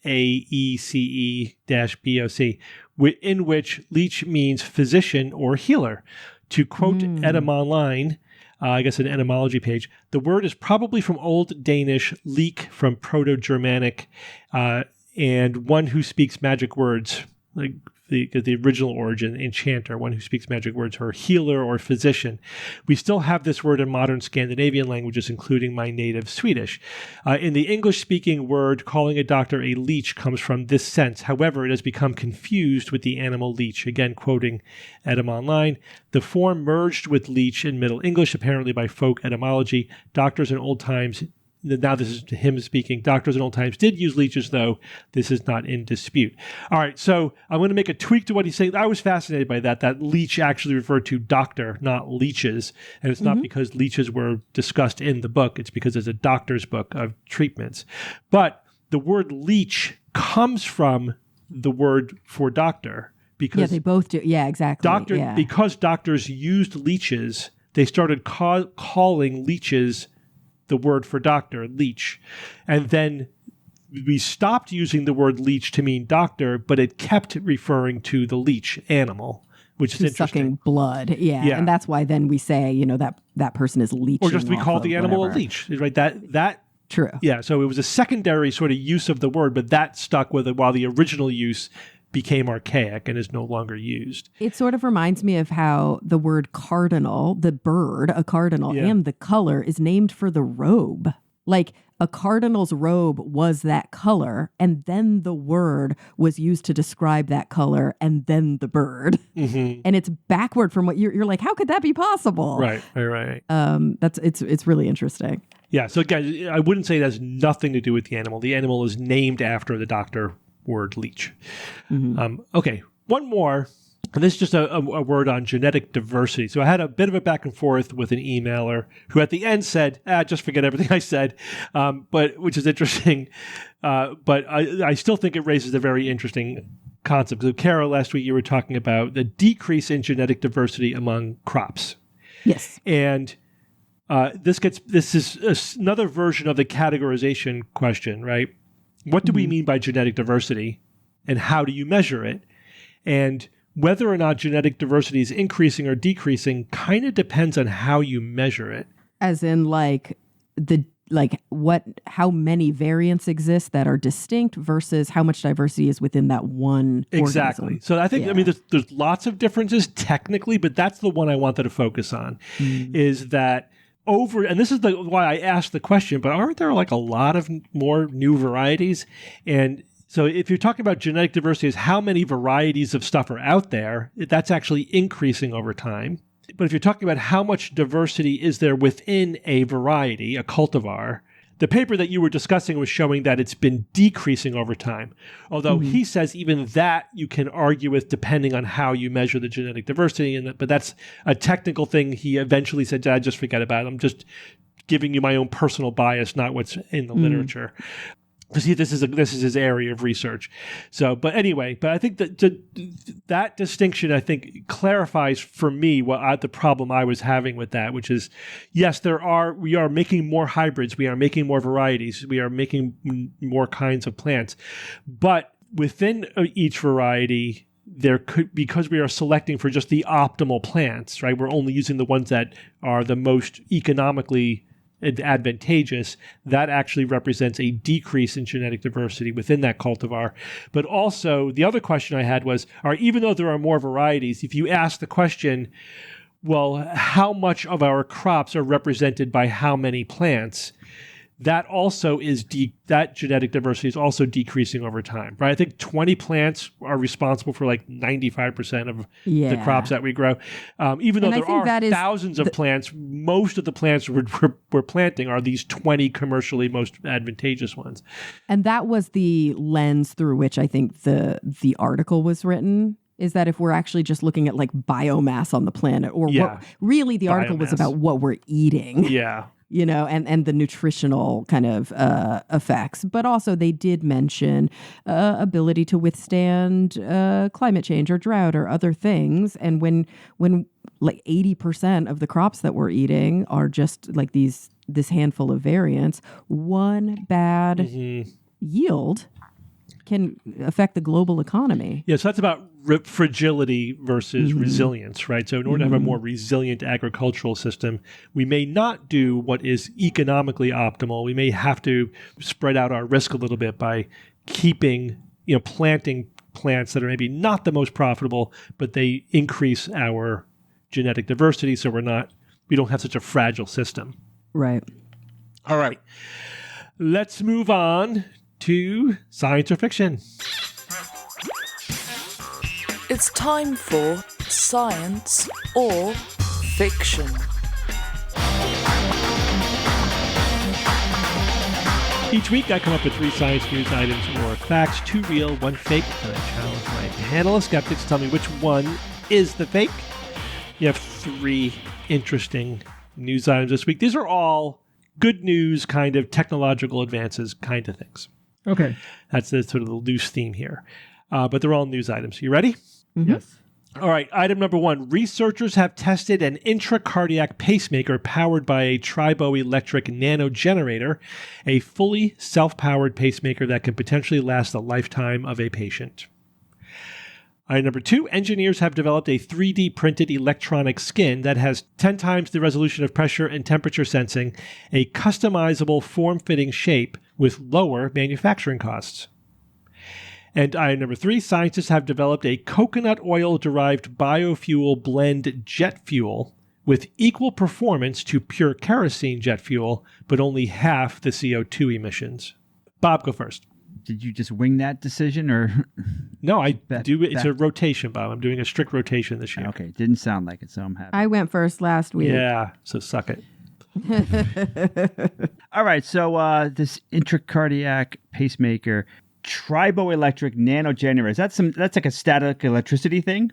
in which leech means physician or healer. To quote Edam Online, I guess an etymology page, the word is probably from Old Danish, leek from Proto-Germanic, and one who speaks magic words, like the original origin, enchanter, one who speaks magic words, or healer or physician. We still have this word in modern Scandinavian languages, including my native Swedish. In the English-speaking word, calling a doctor a leech comes from this sense. However, it has become confused with the animal leech. Again, quoting Edam Online, the form merged with leech in Middle English, apparently by folk etymology. Doctors in old times... Now this is him speaking. Doctors in old times did use leeches, though. This is not in dispute. All right, so I'm going to make a tweak to what he's saying. I was fascinated by that leech actually referred to doctor, not leeches. And it's not because leeches were discussed in the book. It's because it's a doctor's book of treatments. But the word leech comes from the word for doctor. Because they both do. Yeah, exactly. Because doctors used leeches, they started calling leeches the word for doctor, leech. And then we stopped using the word leech to mean doctor, but it kept referring to the leech animal, which is interesting. Sucking blood. Yeah. And that's why then we say, that person is leeching. Or just we call the animal a leech, right? That True. Yeah. So it was a secondary sort of use of the word, but that stuck with it while the original use became archaic and is no longer used. It sort of reminds me of how the word cardinal, the bird, a cardinal, and the color is named for the robe. Like a cardinal's robe was that color, and then the word was used to describe that color, and then the bird. And it's backward from what you're like, how could that be possible? Right. It's really interesting. Yeah. So again, I wouldn't say it has nothing to do with the animal. The animal is named after the doctor word leech. Okay, one more. And this is just a word on genetic diversity. So I had a bit of a back and forth with an emailer who at the end said, just forget everything I said, but which is interesting. But I still think it raises a very interesting concept. So Kara, last week you were talking about the decrease in genetic diversity among crops. Yes. And this is another version of the categorization question, right? What do we mean by genetic diversity, and how do you measure it? And whether or not genetic diversity is increasing or decreasing kind of depends on how you measure it. As in, like like how many variants exist that are distinct versus how much diversity is within that one Exactly. organism. So I think, I mean, there's lots of differences technically, but that's the one I wanted to focus on is that and this is why I asked the question, but aren't there like a lot of more new varieties? And so if you're talking about genetic diversity as how many varieties of stuff are out there, that's actually increasing over time. But if you're talking about how much diversity is there within a variety, a cultivar, the paper that you were discussing was showing that it's been decreasing over time. Although he says even that you can argue with depending on how you measure the genetic diversity. But that's a technical thing. He eventually said, just forget about it. I'm just giving you my own personal bias, not what's in the literature. Because this is his area of research. So, but anyway, I think that distinction, I think, clarifies for me the problem I was having with that, which is, yes, we are making more hybrids, we are making more varieties, we are making more kinds of plants, but within each variety, there could, because we are selecting for just the optimal plants, right? We're only using the ones that are the most economically advantageous. That actually represents a decrease in genetic diversity within that cultivar. But also, the other question I had was, even though there are more varieties, if you ask the question, well, how much of our crops are represented by how many plants? That also is that genetic diversity is also decreasing over time, right? I think 20 plants are responsible for like 95% of the crops that we grow. Even though there are thousands of plants, most of the plants we're planting are these 20 commercially most advantageous ones. And that was the lens through which I think the article was written. Is that if we're actually just looking at like biomass on the planet, or what really the article was about what we're eating. Yeah. You know, and the nutritional kind of effects. But also they did mention ability to withstand climate change or drought or other things. And when like 80% of the crops that we're eating are just like this handful of variants, one bad yield can affect the global economy. Yeah, so that's about fragility versus resilience, right? So in order to have a more resilient agricultural system, we may not do what is economically optimal. We may have to spread out our risk a little bit by planting plants that are maybe not the most profitable, but they increase our genetic diversity, so we don't have such a fragile system. Right. All right. Let's move on to science or fiction. It's time for science or fiction. Each week I come up with 3 science news items or facts, 2 real, 1 fake, and I challenge my panel of skeptics to tell me which one is the fake. You have 3 interesting news items this week. These are all good news, kind of technological advances kind of things. Okay. That's the sort of the loose theme here. But they're all news items. You ready? Mm-hmm. Yes. All right. Item number 1. Researchers have tested an intracardiac pacemaker powered by a triboelectric nanogenerator, a fully self-powered pacemaker that can potentially last the lifetime of a patient. Item number 2. Engineers have developed a 3D printed electronic skin that has 10 times the resolution of pressure and temperature sensing, a customizable form-fitting shape with lower manufacturing costs. And item number 3, scientists have developed a coconut oil-derived biofuel blend jet fuel with equal performance to pure kerosene jet fuel, but only half the CO2 emissions. Bob, go first. Did you just wing that decision, or? No, I do. It's a rotation, Bob. I'm doing a strict rotation this year. Okay, didn't sound like it, so I'm happy. I went first last week. Yeah, so suck it. All right, so this intracardiac pacemaker, triboelectric nanogenerator. That's like a static electricity thing?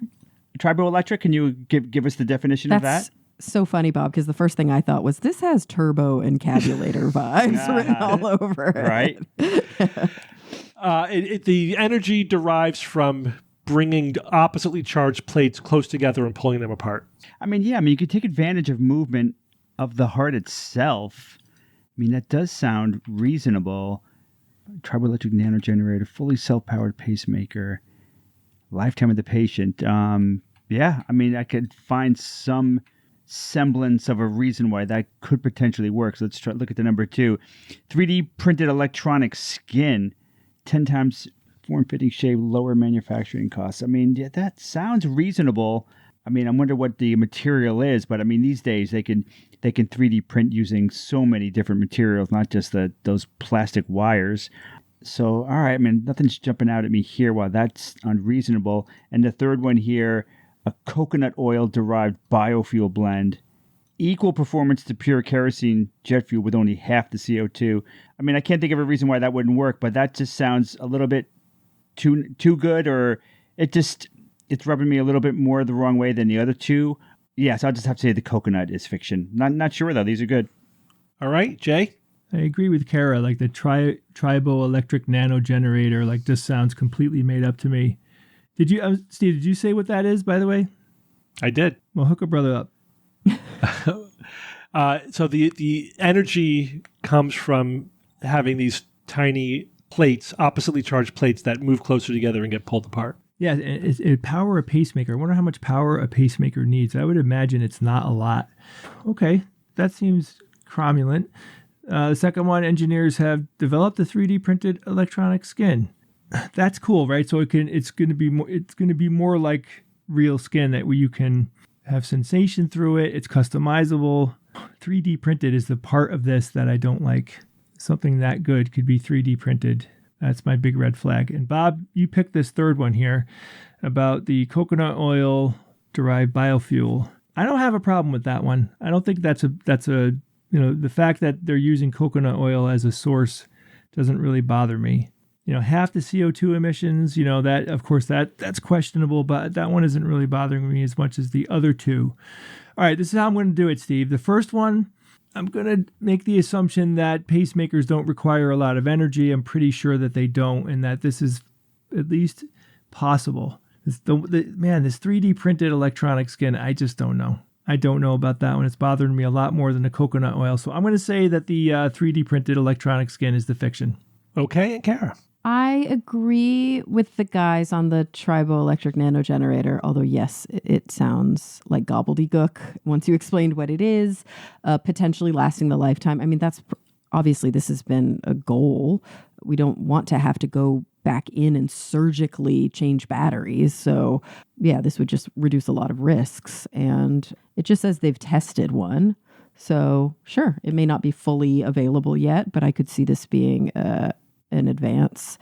Triboelectric? Can you give us the definition of that? So funny, Bob, because the first thing I thought was this has turbo encabulator vibes written all over it. Right. The energy derives from bringing oppositely charged plates close together and pulling them apart. You could take advantage of movement of the heart itself. That does sound reasonable. Triboelectric nanogenerator, fully self-powered pacemaker, lifetime of the patient. I could find some semblance of a reason why that could potentially work. So let's look at the number 2. 3D printed electronic skin, 10 times form-fitting shape, lower manufacturing costs. I mean, yeah, that sounds reasonable. I mean, I wonder what the material is, but I mean, these days they can 3D print using so many different materials, not just those plastic wires. So, all right, I mean, nothing's jumping out at me here. Wow, that's unreasonable. And the third one here, a coconut oil-derived biofuel blend, equal performance to pure kerosene jet fuel with only half the CO2. I mean, I can't think of a reason why that wouldn't work, but that just sounds a little bit too good, or it's rubbing me a little bit more the wrong way than the other two. Yes, I'll just have to say the coconut is fiction. Not sure though. These are good. All right, Jay. I agree with Kara. Like the triboelectric nano generator, like just sounds completely made up to me. Did you, Steve? Did you say what that is? By the way, I did. Well, hook a brother up. So the energy comes from having these tiny plates, oppositely charged plates that move closer together and get pulled apart. Yeah, it power a pacemaker. I wonder how much power a pacemaker needs. I would imagine it's not a lot. Okay, that seems cromulent. The second one, engineers have developed a 3D printed electronic skin. That's cool, right? So it's going to be more like real skin that you can have sensation through it. It's customizable. 3D printed is the part of this that I don't like. Something that good could be 3D printed. That's my big red flag. And Bob, you picked this third one here about the coconut oil derived biofuel. I don't have a problem with that one. I don't think that's a the fact that they're using coconut oil as a source doesn't really bother me. Half the CO2 emissions, that of course that's questionable, but that one isn't really bothering me as much as the other two. All right, this is how I'm going to do it, Steve. The first one, I'm going to make the assumption that pacemakers don't require a lot of energy. I'm pretty sure that they don't, and that this is at least possible. This 3D printed electronic skin, I just don't know. I don't know about that one. It's bothering me a lot more than the coconut oil. So I'm going to say that the 3D printed electronic skin is the fiction. Okay, and Kara. I agree with the guys on the triboelectric nano generator, although yes, it sounds like gobbledygook once you explained what it is, potentially lasting the lifetime. I mean, that's obviously this has been a goal. We don't want to have to go back in and surgically change batteries. So yeah, this would just reduce a lot of risks. And it just says they've tested one. So sure, it may not be fully available yet, but I could see this being an advance.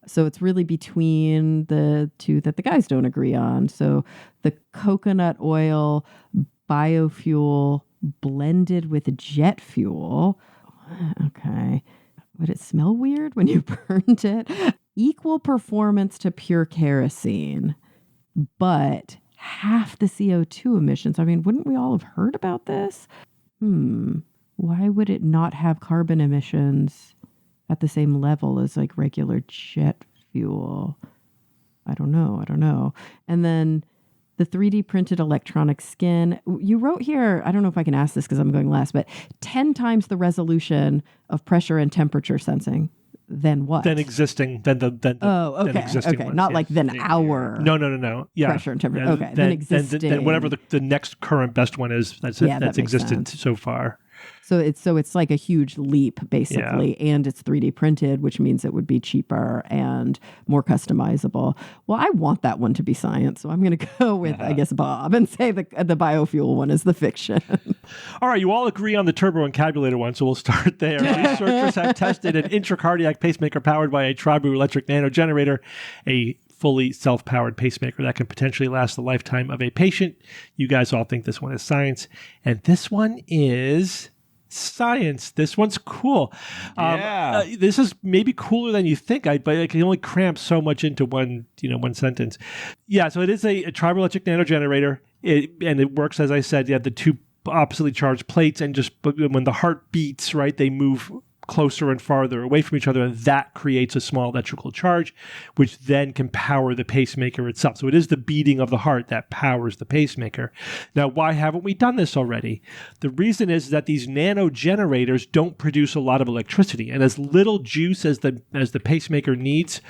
So it's really between the two that the guys don't agree on. So the coconut oil biofuel blended with jet fuel. Okay. Would it smell weird when you burned it? Equal performance to pure kerosene, but half the CO2 emissions. I mean, wouldn't we all have heard about this? Why would it not have carbon emissions at the same level as like regular jet fuel? I don't know. And then the 3D printed electronic skin, you wrote here, I don't know if I can ask this because I'm going last, but 10 times the resolution of pressure and temperature sensing. Than what? Than existing. Than existing okay. ones, Not yeah. like than our No. Yeah. pressure and temperature. Yeah, Okay. Than existing. Than whatever the next current best one is that's existed so far. So it's like a huge leap, basically, and it's 3D printed, which means it would be cheaper and more customizable. Well, I want that one to be science, so I'm going to go with, I guess, Bob and say the biofuel one is the fiction. All right, you all agree on the turboencabulator one, so we'll start there. Researchers have tested an intracardiac pacemaker powered by a triboelectric nano generator, a fully self-powered pacemaker that can potentially last the lifetime of a patient. You guys all think this one is science, and this one is science. This one's cool. This is maybe cooler than you think, but I can only cramp so much into one sentence. Yeah, so it is a triboelectric nano generator, and it works, as I said, you have the two oppositely charged plates, and just when the heart beats, right, they move closer and farther away from each other, and that creates a small electrical charge, which then can power the pacemaker itself. So it is the beating of the heart that powers the pacemaker. Now, why haven't we done this already? The reason is that these nano generators don't produce a lot of electricity, and as little juice as the pacemaker needs,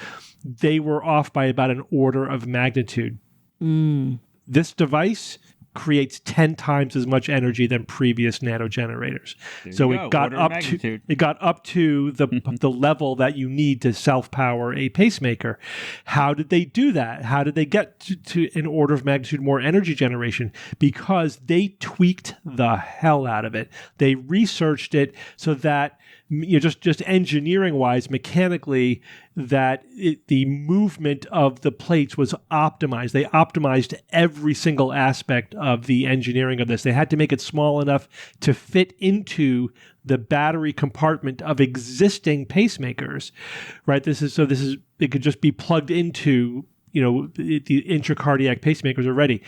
they were off by about an order of magnitude. This device creates 10 times as much energy than previous nanogenerators. So it got up to the level that you need to self-power a pacemaker. How did they do that? How did they get to an order of magnitude more energy generation? Because they tweaked the hell out of it. They researched it so that just engineering wise, mechanically, that the movement of the plates was optimized. They optimized every single aspect of the engineering of this. They had to make it small enough to fit into the battery compartment of existing pacemakers, right? It could just be plugged into the intracardiac pacemakers already.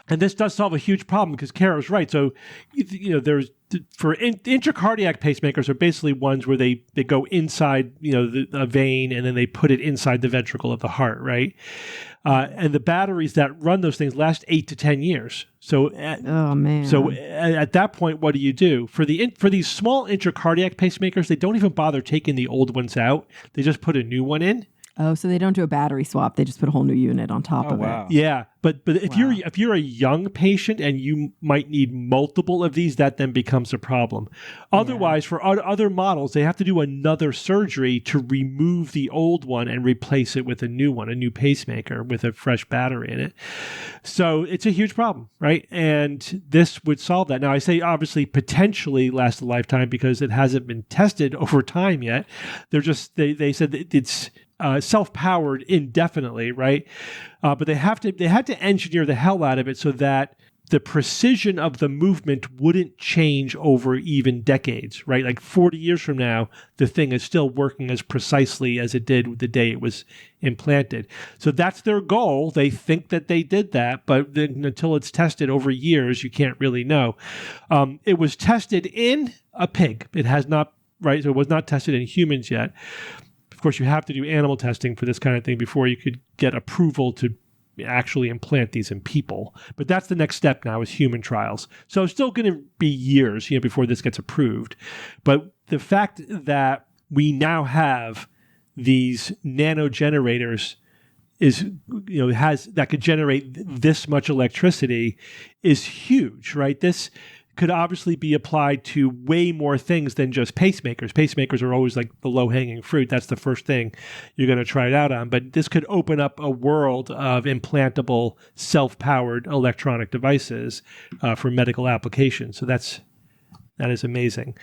And this does solve a huge problem because Kara's right. So, there's intracardiac pacemakers are basically ones where they go inside, a vein, and then they put it inside the ventricle of the heart, right? And the batteries that run those things last 8 to 10 years. So, at that point, what do you do for these small intracardiac pacemakers? They don't even bother taking the old ones out. They just put a new one in. Oh, so they don't do a battery swap. They just put a whole new unit on top of it. Yeah. But if you're a young patient and you might need multiple of these, that then becomes a problem. Otherwise, for other models, they have to do another surgery to remove the old one and replace it with a new one, a new pacemaker with a fresh battery in it. So it's a huge problem, right? And this would solve that. Now, I say obviously potentially last a lifetime because it hasn't been tested over time yet. They said that it's self-powered indefinitely, right? But they had to engineer the hell out of it so that the precision of the movement wouldn't change over even decades, right? Like 40 years from now, the thing is still working as precisely as it did the day it was implanted. So that's their goal. They think that they did that, but until it's tested over years, you can't really know. It was tested in a pig. It has not, right? So it was not tested in humans yet. Of course, you have to do animal testing for this kind of thing before you could get approval to actually implant these in people. But that's the next step now is human trials. So it's still going to be years, before this gets approved. But the fact that we now have these nanogenerators that could generate this much electricity is huge, right? This could obviously be applied to way more things than just pacemakers. Pacemakers are always like the low-hanging fruit. That's the first thing you're going to try it out on. But this could open up a world of implantable, self-powered electronic devices for medical applications. So that is amazing.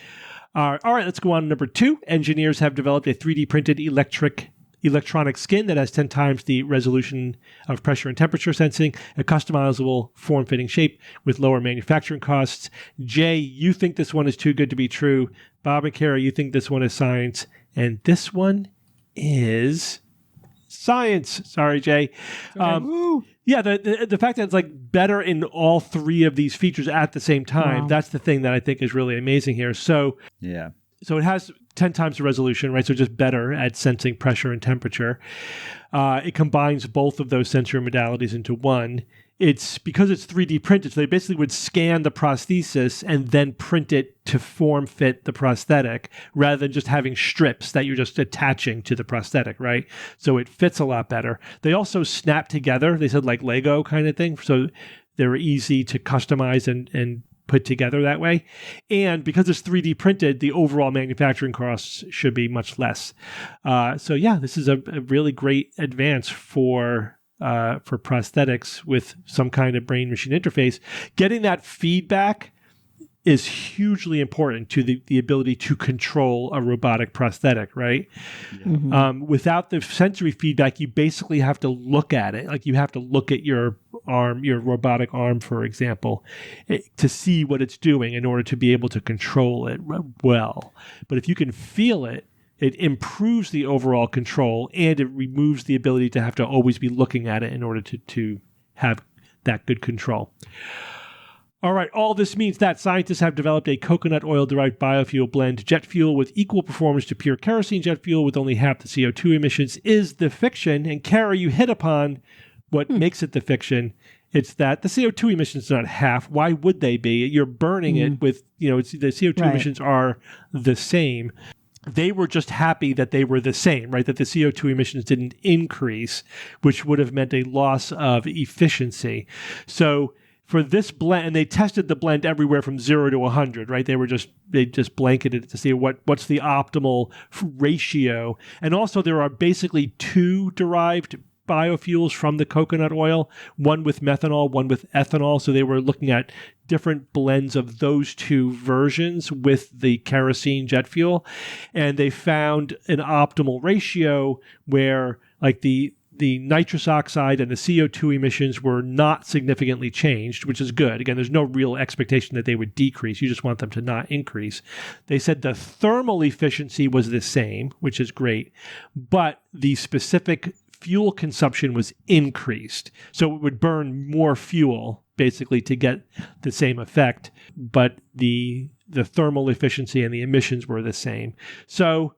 All right, let's go on to number 2. Engineers have developed a 3D printed electronic skin that has 10 times the resolution of pressure and temperature sensing, a customizable form-fitting shape with lower manufacturing costs. Jay, you think this one is too good to be true. Bob and Kara, you think this one is science. And this one is science. Sorry, Jay. Yeah, the fact that it's like better in all 3 of these features at the same time, that's the thing that I think is really amazing here. So it has 10 times the resolution, right? So just better at sensing pressure and temperature. It combines both of those sensory modalities into one. It's because it's 3D printed, so they basically would scan the prosthesis and then print it to form fit the prosthetic rather than just having strips that you're just attaching to the prosthetic, right? So it fits a lot better. They also snap together. They said like Lego kind of thing. So they're easy to customize and put together that way. And because it's 3D printed, the overall manufacturing costs should be much less. This is a really great advance for prosthetics with some kind of brain-machine interface. Getting that feedback is hugely important to the ability to control a robotic prosthetic, right? Yeah. Mm-hmm. Without the sensory feedback, you basically have to look at it. Like you have to look at your arm, your robotic arm, for example, to see what it's doing in order to be able to control it well. But if you can feel it, it improves the overall control and it removes the ability to have to always be looking at it in order to have that good control. All right, all this means that scientists have developed a coconut oil-derived biofuel blend. Jet fuel with equal performance to pure kerosene jet fuel with only half the CO2 emissions is the fiction. And Kara, you hit upon what makes it the fiction. It's that the CO2 emissions are not half. Why would they be? You're burning it with, the CO2 emissions are the same. They were just happy that they were the same, right? That the CO2 emissions didn't increase, which would have meant a loss of efficiency. So for this blend, and they tested the blend everywhere from 0 to 100, right? They just blanketed it to see what's the optimal ratio. And also there are basically 2 derived biofuels from the coconut oil, one with methanol, one with ethanol. So they were looking at different blends of those 2 versions with the kerosene jet fuel. And they found an optimal ratio where like the nitrous oxide and the CO2 emissions were not significantly changed, which is good. Again, there's no real expectation that they would decrease. You just want them to not increase. They said the thermal efficiency was the same, which is great, but the specific fuel consumption was increased. So it would burn more fuel basically to get the same effect, but the thermal efficiency and the emissions were the same. So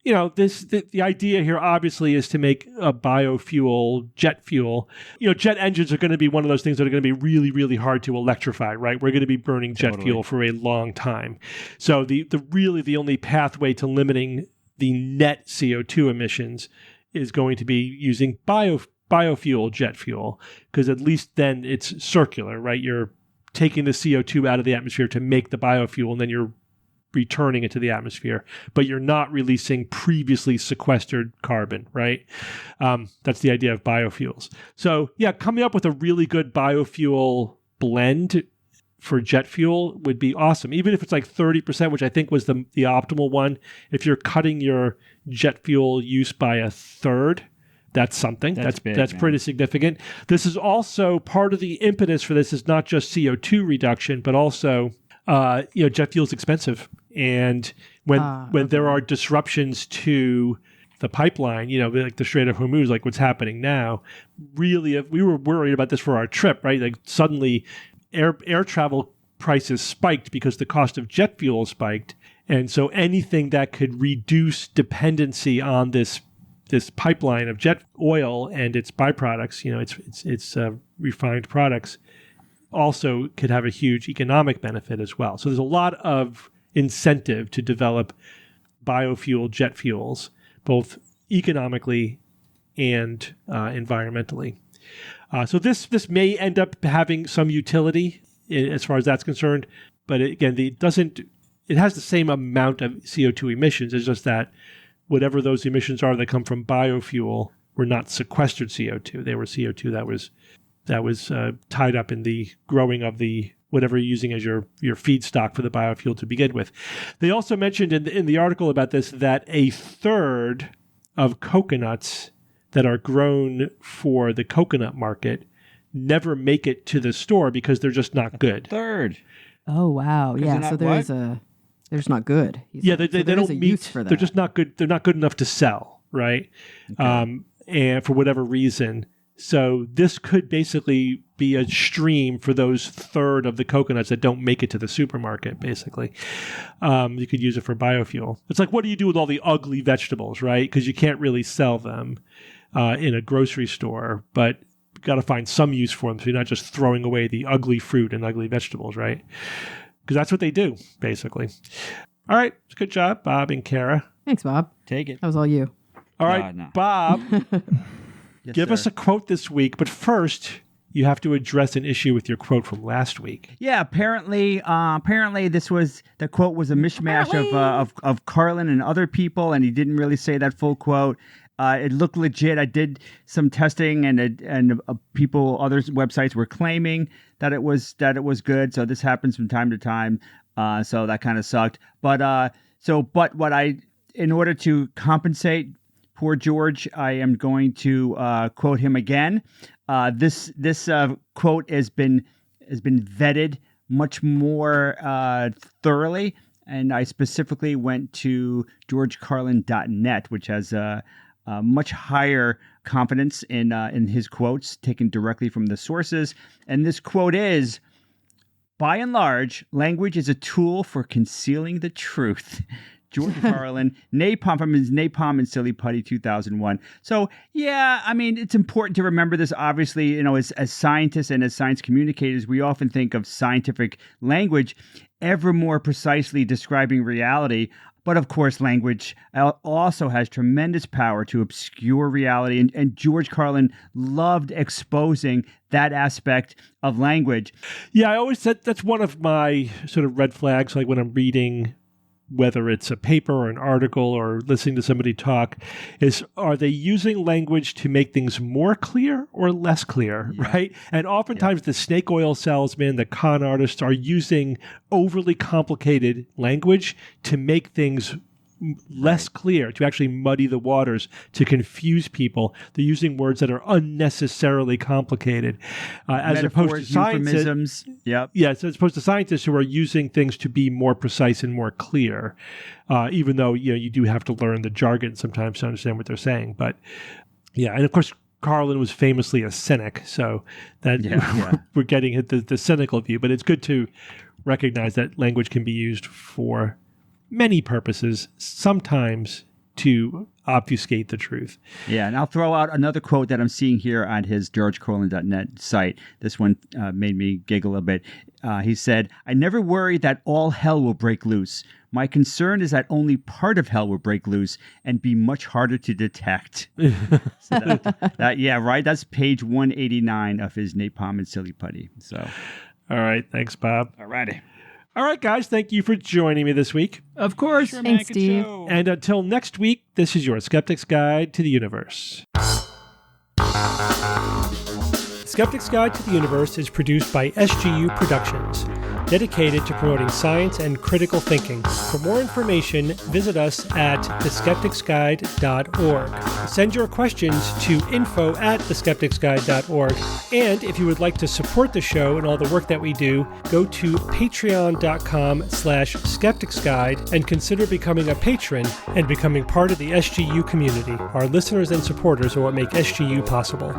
the idea here obviously is to make a biofuel, jet fuel. Jet engines are going to be one of those things that are going to be really, really hard to electrify, right? We're going to be burning jet fuel for a long time. So the only pathway to limiting the net CO2 emissions is going to be using biofuel jet fuel, because at least then it's circular, right? You're taking the CO2 out of the atmosphere to make the biofuel, and then you're returning it to the atmosphere, but you're not releasing previously sequestered carbon, right? That's the idea of biofuels. So yeah, coming up with a really good biofuel blend for jet fuel would be awesome. Even if it's like 30%, which I think was the optimal one. If you're cutting your jet fuel use by a third, that's something. That's big, that's pretty significant. This is also part of the impetus for this is not just CO2 reduction, but also jet fuel is expensive. And when there are disruptions to the pipeline, like the Strait of Hormuz, like what's happening now, really, if we were worried about this for our trip, right? Like suddenly air travel prices spiked because the cost of jet fuel spiked. And so anything that could reduce dependency on this pipeline of jet oil and its byproducts, its refined products, also could have a huge economic benefit as well. So there's a lot of incentive to develop biofuel jet fuels, both economically and environmentally. So this may end up having some utility as far as that's concerned, but again, it has the same amount of CO2 emissions. It's just that whatever those emissions are that come from biofuel were not sequestered CO2. They were CO2 that was tied up in the growing of the whatever you're using as your feedstock for the biofuel to begin with. They also mentioned in the article about this that a third of coconuts that are grown for the coconut market never make it to the store because they're just not good. Third. Oh, wow. Yeah, so there's not good. Yeah, they don't meet. Use for that. They're just not good. They're not good enough to sell, right? Okay. And for whatever reason. So this could basically be a stream for those third of the coconuts that don't make it to the supermarket, basically. You could use it for biofuel. It's like, what do you do with all the ugly vegetables, right? Because you can't really sell them in a grocery store, but you've got to find some use for them so you're not just throwing away the ugly fruit and ugly vegetables, right? Because that's what they do, basically. All right. Good job, Bob and Kara. Thanks, Bob. Take it. That was all you. All right, no. Bob. Yes, give us a quote this week, but first you have to address an issue with your quote from last week. Yeah, apparently the quote was a mishmash of Carlin and other people, and he didn't really say that full quote. It looked legit. I did some testing, and other websites were claiming that it was good. So this happens from time to time. So that kind of sucked. But in order to compensate poor George, I am going to quote him again. This quote has been vetted much more thoroughly, and I specifically went to georgecarlin.net, which has a much higher confidence in his quotes taken directly from the sources. And this quote is, "By and large, language is a tool for concealing the truth." George Carlin, Napalm from his Napalm and Silly Putty 2001. So, yeah, I mean, it's important to remember this. Obviously, as scientists and as science communicators, we often think of scientific language ever more precisely describing reality. But of course, language also has tremendous power to obscure reality. And George Carlin loved exposing that aspect of language. Yeah, I always said that's one of my sort of red flags, like when I'm reading, whether it's a paper or an article or listening to somebody talk, is are they using language to make things more clear or less clear, right? And oftentimes the snake oil salesman, the con artists are using overly complicated language to make things less clear, to actually muddy the waters, to confuse people. They're using words that are unnecessarily complicated, as opposed to scientists. Yep. Yes, as opposed to scientists who are using things to be more precise and more clear. Even though you do have to learn the jargon sometimes to understand what they're saying. But yeah, and of course, Carlin was famously a cynic, so that we're getting at the cynical view. But it's good to recognize that language can be used for many purposes, sometimes to obfuscate the truth. Yeah, and I'll throw out another quote that I'm seeing here on his georgecarlin.net site. This one made me giggle a bit. He said, "I never worry that all hell will break loose. My concern is that only part of hell will break loose and be much harder to detect." So that's page 189 of his Napalm and Silly Putty. So, all right, thanks, Bob. All righty. All right, guys, thank you for joining me this week. Of course. Thanks, Steve. And until next week, this is your Skeptic's Guide to the Universe. Skeptic's Guide to the Universe is produced by SGU Productions, dedicated to promoting science and critical thinking. For more information, visit us at theskepticsguide.org. Send your questions to info@theskepticsguide.org. And if you would like to support the show and all the work that we do, go to patreon.com/skepticsguide and consider becoming a patron and becoming part of the SGU community. Our listeners and supporters are what make SGU possible.